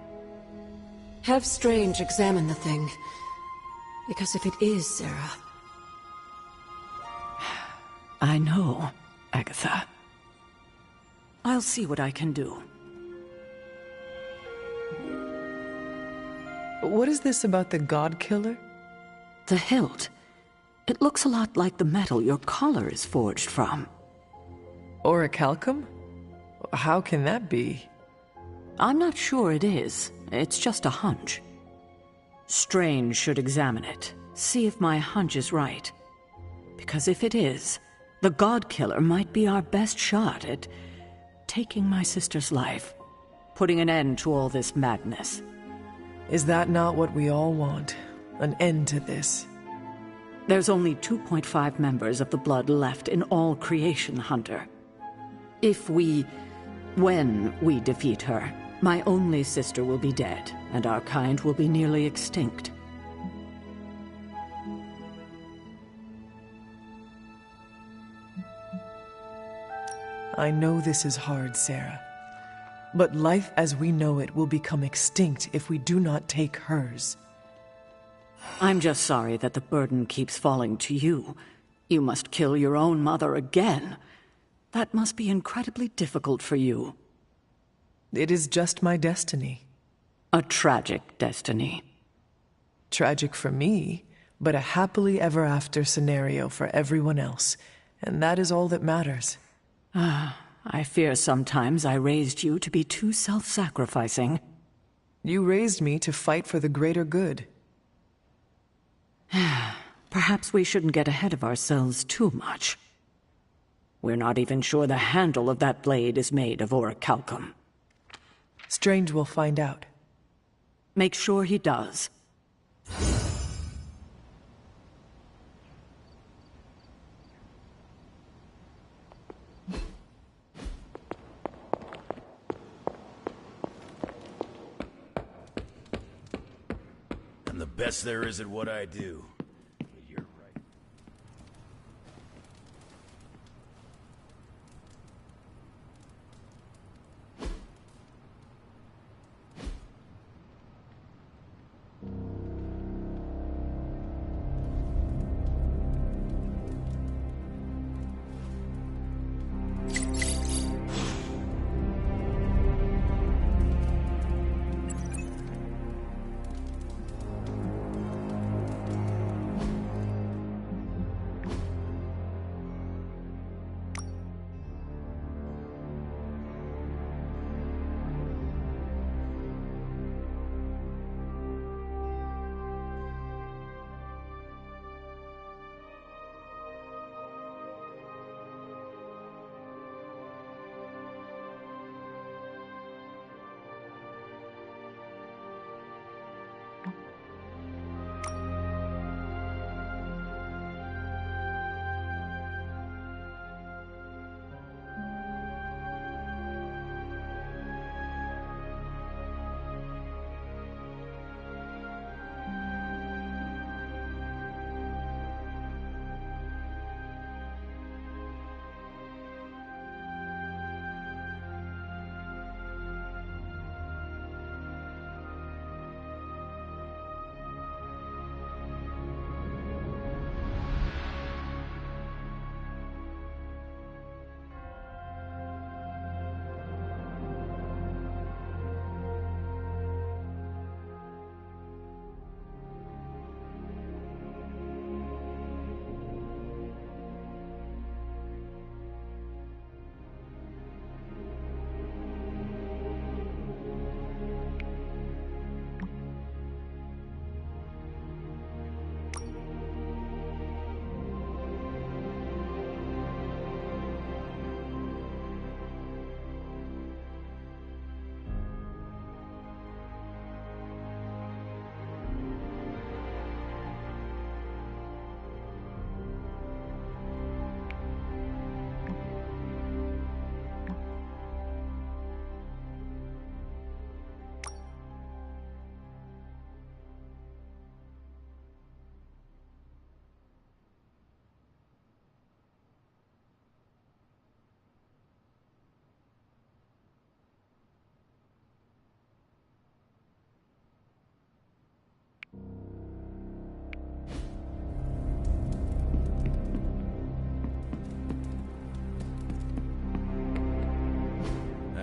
Have Strange examine the thing. Because if it is, Sarah... I know, Agatha. I'll see what I can do. What is this about the God Killer? The hilt. It looks a lot like the metal your collar is forged from. Orichalcum? How can that be? I'm not sure it is. It's just a hunch. Strange should examine it, see if my hunch is right. Because if it is, the God Killer might be our best shot at taking my sister's life, putting an end to all this madness. Is that not what we all want? An end to this? There's only 2.5 members of the Blood left in all creation, Hunter. When we defeat her, my only sister will be dead, and our kind will be nearly extinct. I know this is hard, Sarah. But life as we know it will become extinct if we do not take hers. I'm just sorry that the burden keeps falling to you. You must kill your own mother again. That must be incredibly difficult for you. It is just my destiny. A tragic destiny. Tragic for me, but a happily ever after scenario for everyone else. And that is all that matters. I fear sometimes I raised you to be too self-sacrificing. You raised me to fight for the greater good. Perhaps we shouldn't get ahead of ourselves too much. We're not even sure the handle of that blade is made of orichalcum. Strange will find out. Make sure he does. I'm the best there is at what I do. You're right.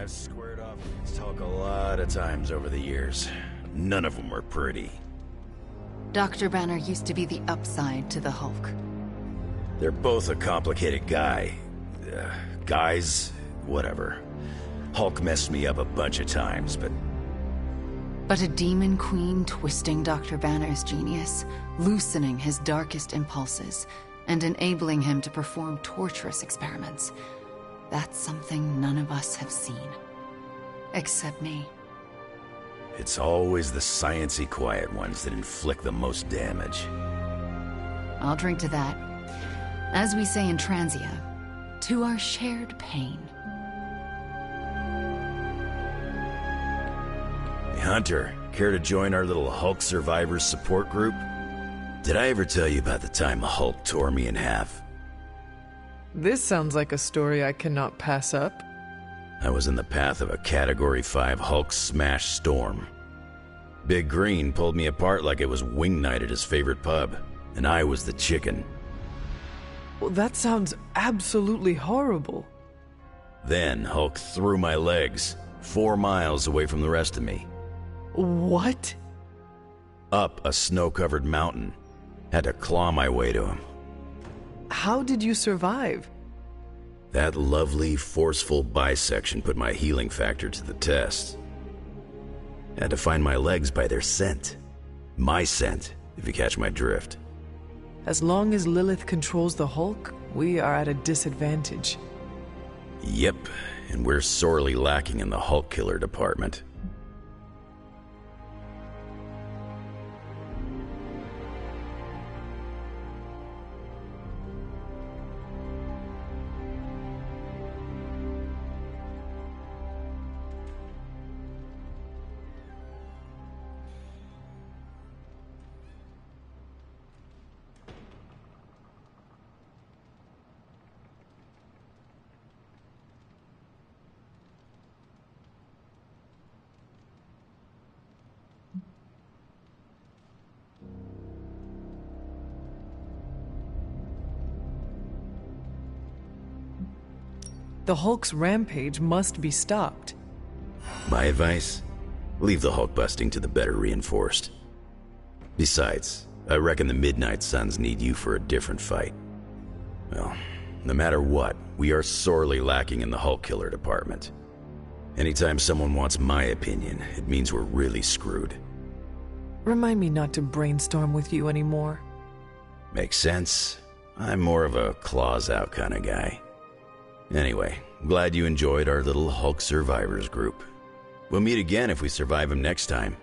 I've squared off against Hulk a lot of times over the years. None of them were pretty. Dr. Banner used to be the upside to the Hulk. They're both a complicated guy. Guys, whatever. Hulk messed me up a bunch of times, but... But a demon queen twisting Dr. Banner's genius, loosening his darkest impulses, and enabling him to perform torturous experiments. That's something none of us have seen. Except me. It's always the sciencey quiet ones that inflict the most damage. I'll drink to that. As we say in Transia, to our shared pain. Hey, Hunter, care to join our little Hulk survivors support group? Did I ever tell you about the time the Hulk tore me in half? This sounds like a story I cannot pass up. I was in the path of a Category 5 Hulk smash storm. Big Green pulled me apart like it was wing night at his favorite pub, and I was the chicken. Well, that sounds absolutely horrible. Then Hulk threw my legs, 4 miles away from the rest of me. What? Up a snow-covered mountain. Had to claw my way to him. How did you survive? That lovely, forceful bisection put my healing factor to the test. Had to find my legs by their scent. My scent, if you catch my drift. As long as Lilith controls the Hulk, we are at a disadvantage. Yep, and we're sorely lacking in the Hulk killer department. The Hulk's rampage must be stopped. My advice? Leave the Hulk busting to the better reinforced. Besides, I reckon the Midnight Suns need you for a different fight. Well, no matter what, we are sorely lacking in the Hulk killer department. Anytime someone wants my opinion, it means we're really screwed. Remind me not to brainstorm with you anymore. Makes sense. I'm more of a claws out kind of guy. Anyway, glad you enjoyed our little Hulk survivors group. We'll meet again if we survive him next time.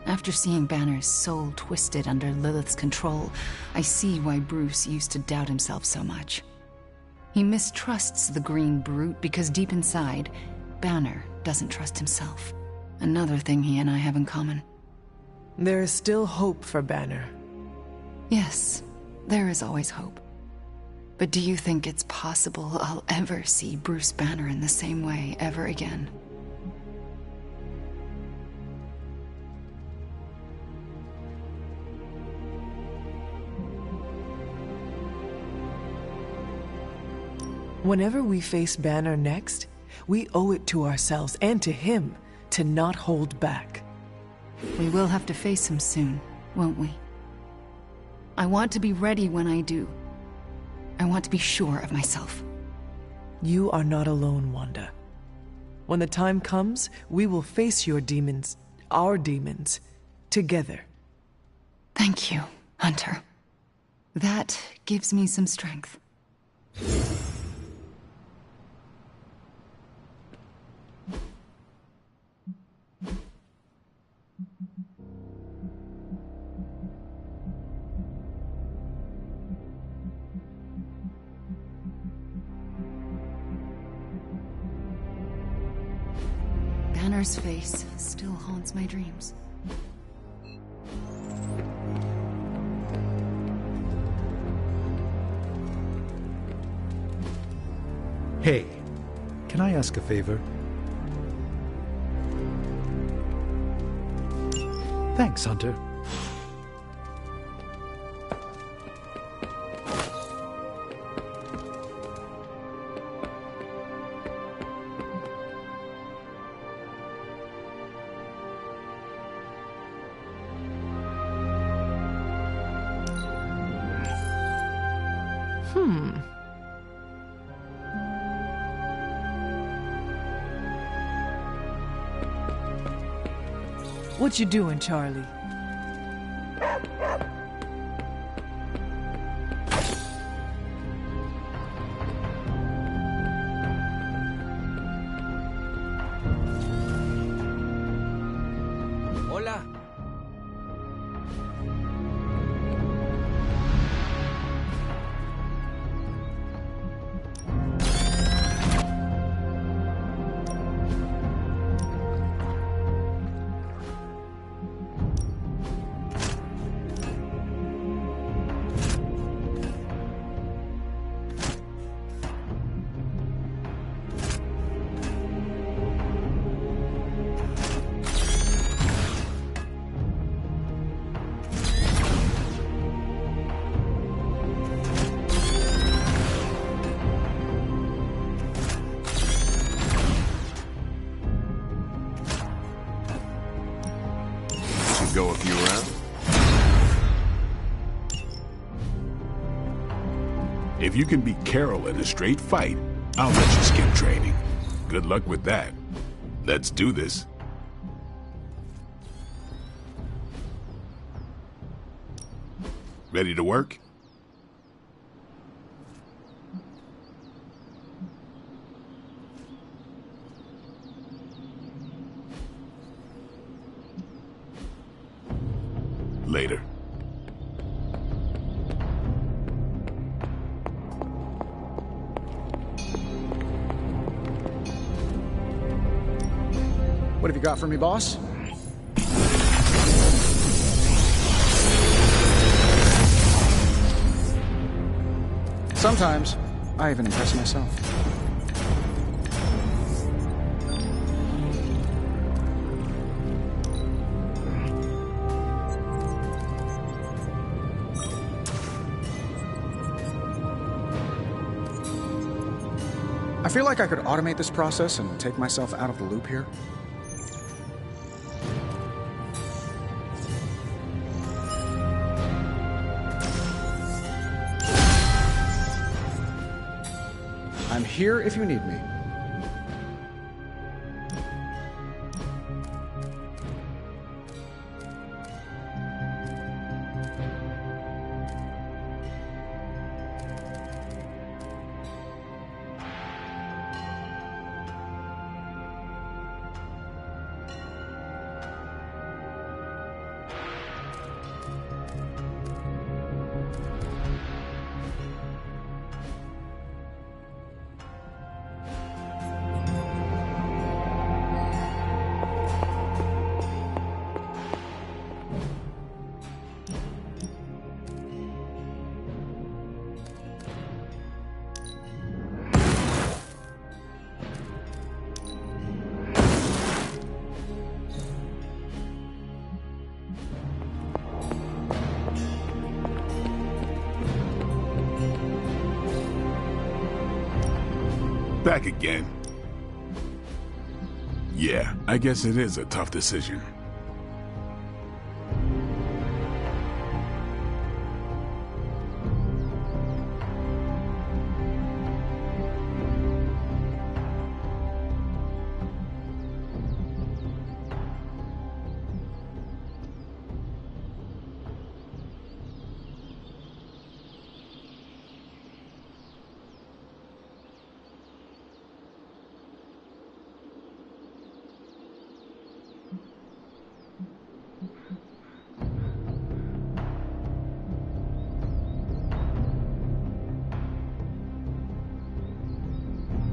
After seeing Banner's soul twisted under Lilith's control, I see why Bruce used to doubt himself so much. He mistrusts the green brute because deep inside, Banner doesn't trust himself. Another thing he and I have in common. There is still hope for Banner. Yes, there is always hope. But do you think it's possible I'll ever see Bruce Banner in the same way ever again? Whenever we face Banner next, we owe it to ourselves and to him to not hold back. We will have to face him soon, won't we? I want to be ready when I do. I want to be sure of myself. You are not alone, Wanda. When the time comes, we will face your demons, our demons, together. Thank you, Hunter. That gives me some strength. Banner's face still haunts my dreams. Hey, can I ask a favor? Thanks, Hunter. What you doing, Charlie? Hola. Go a few rounds. If you can beat Carol in a straight fight, I'll let you skip training. Good luck with that. Let's do this. Ready to work? Later. What have you got for me, boss? Sometimes, I even impress myself. I feel like I could automate this process and take myself out of the loop here. I'm here if you need me. Back again. Yeah, I guess it is a tough decision.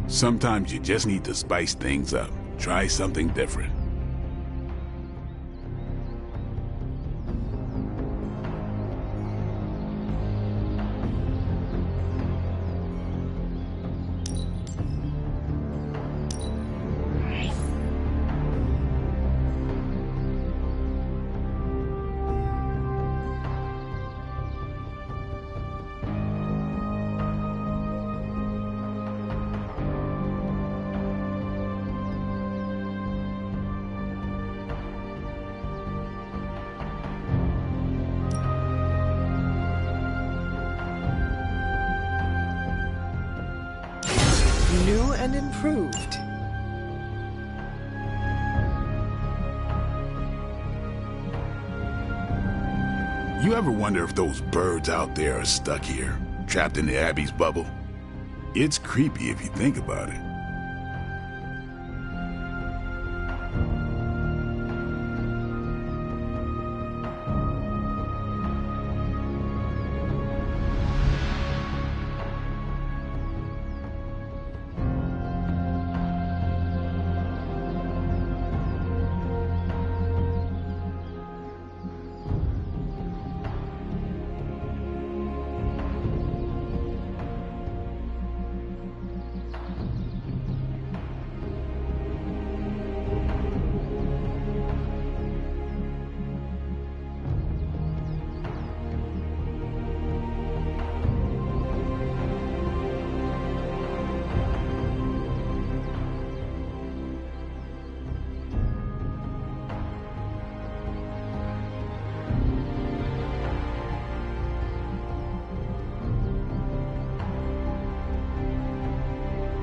Sometimes you just need to spice things up. Try something different. New and improved. You ever wonder if those birds out there are stuck here, trapped in the Abbey's bubble? It's creepy if you think about it.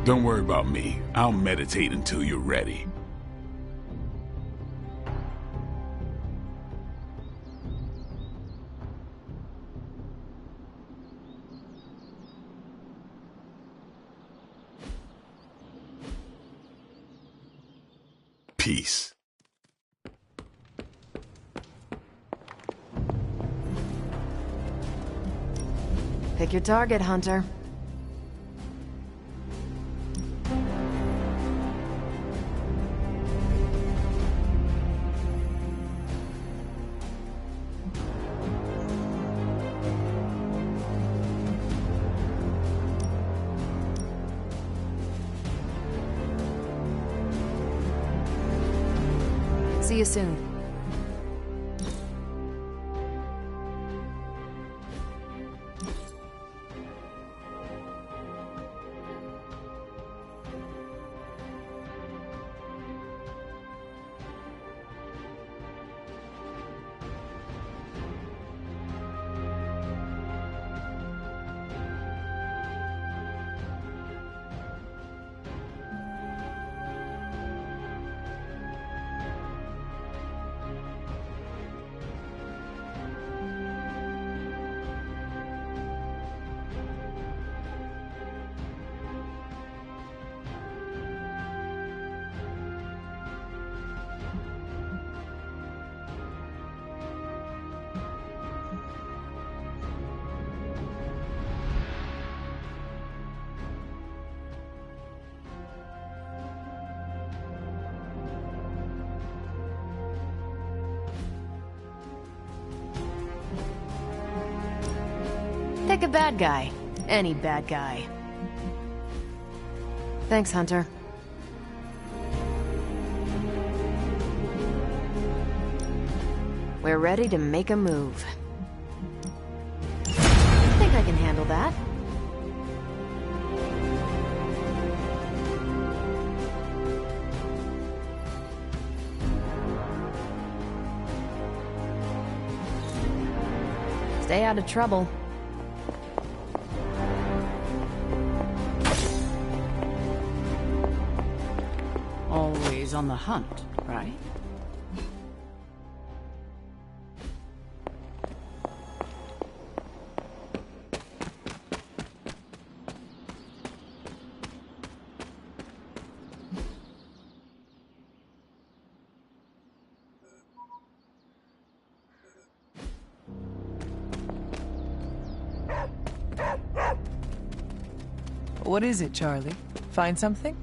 Don't worry about me. I'll meditate until you're ready. Peace. Pick your target, Hunter. See you soon. Pick a bad guy. Any bad guy. Thanks, Hunter. We're ready to make a move. I think I can handle that. Stay out of trouble. Always on the hunt, right? What is it, Charlie? Find something?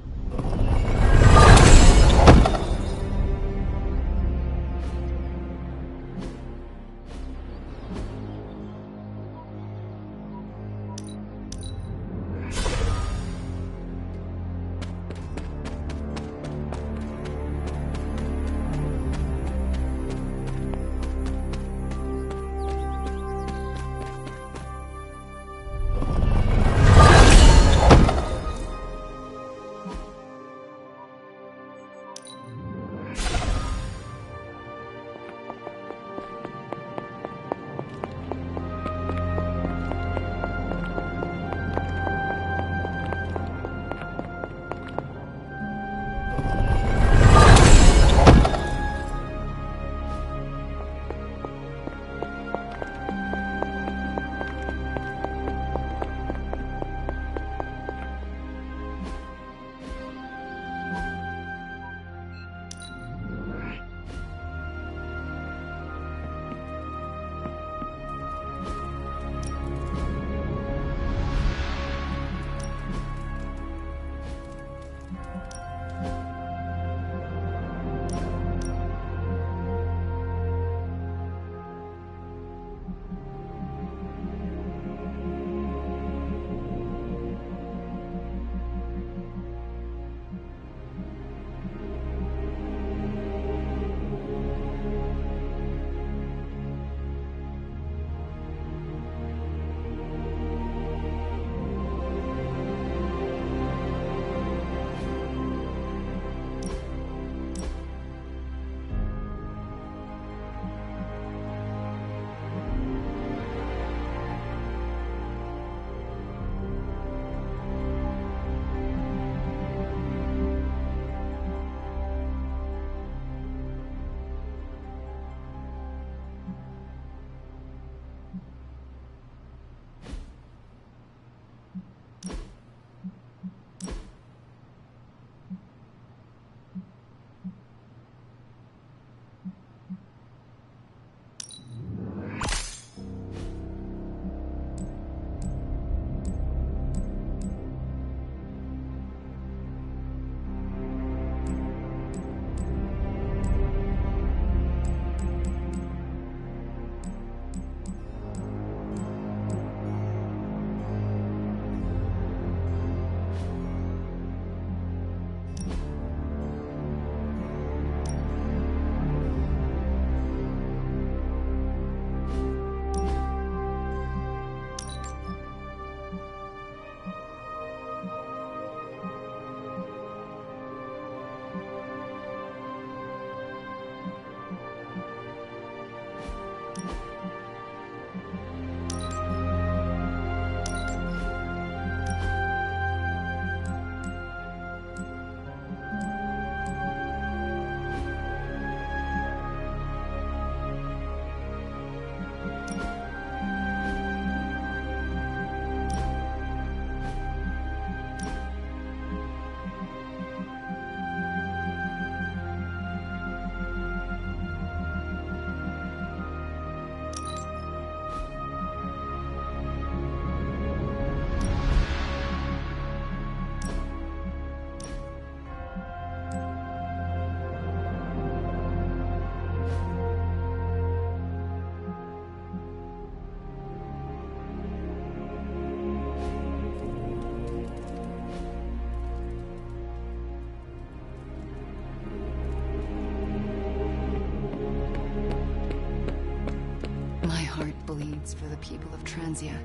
for the people of Transia.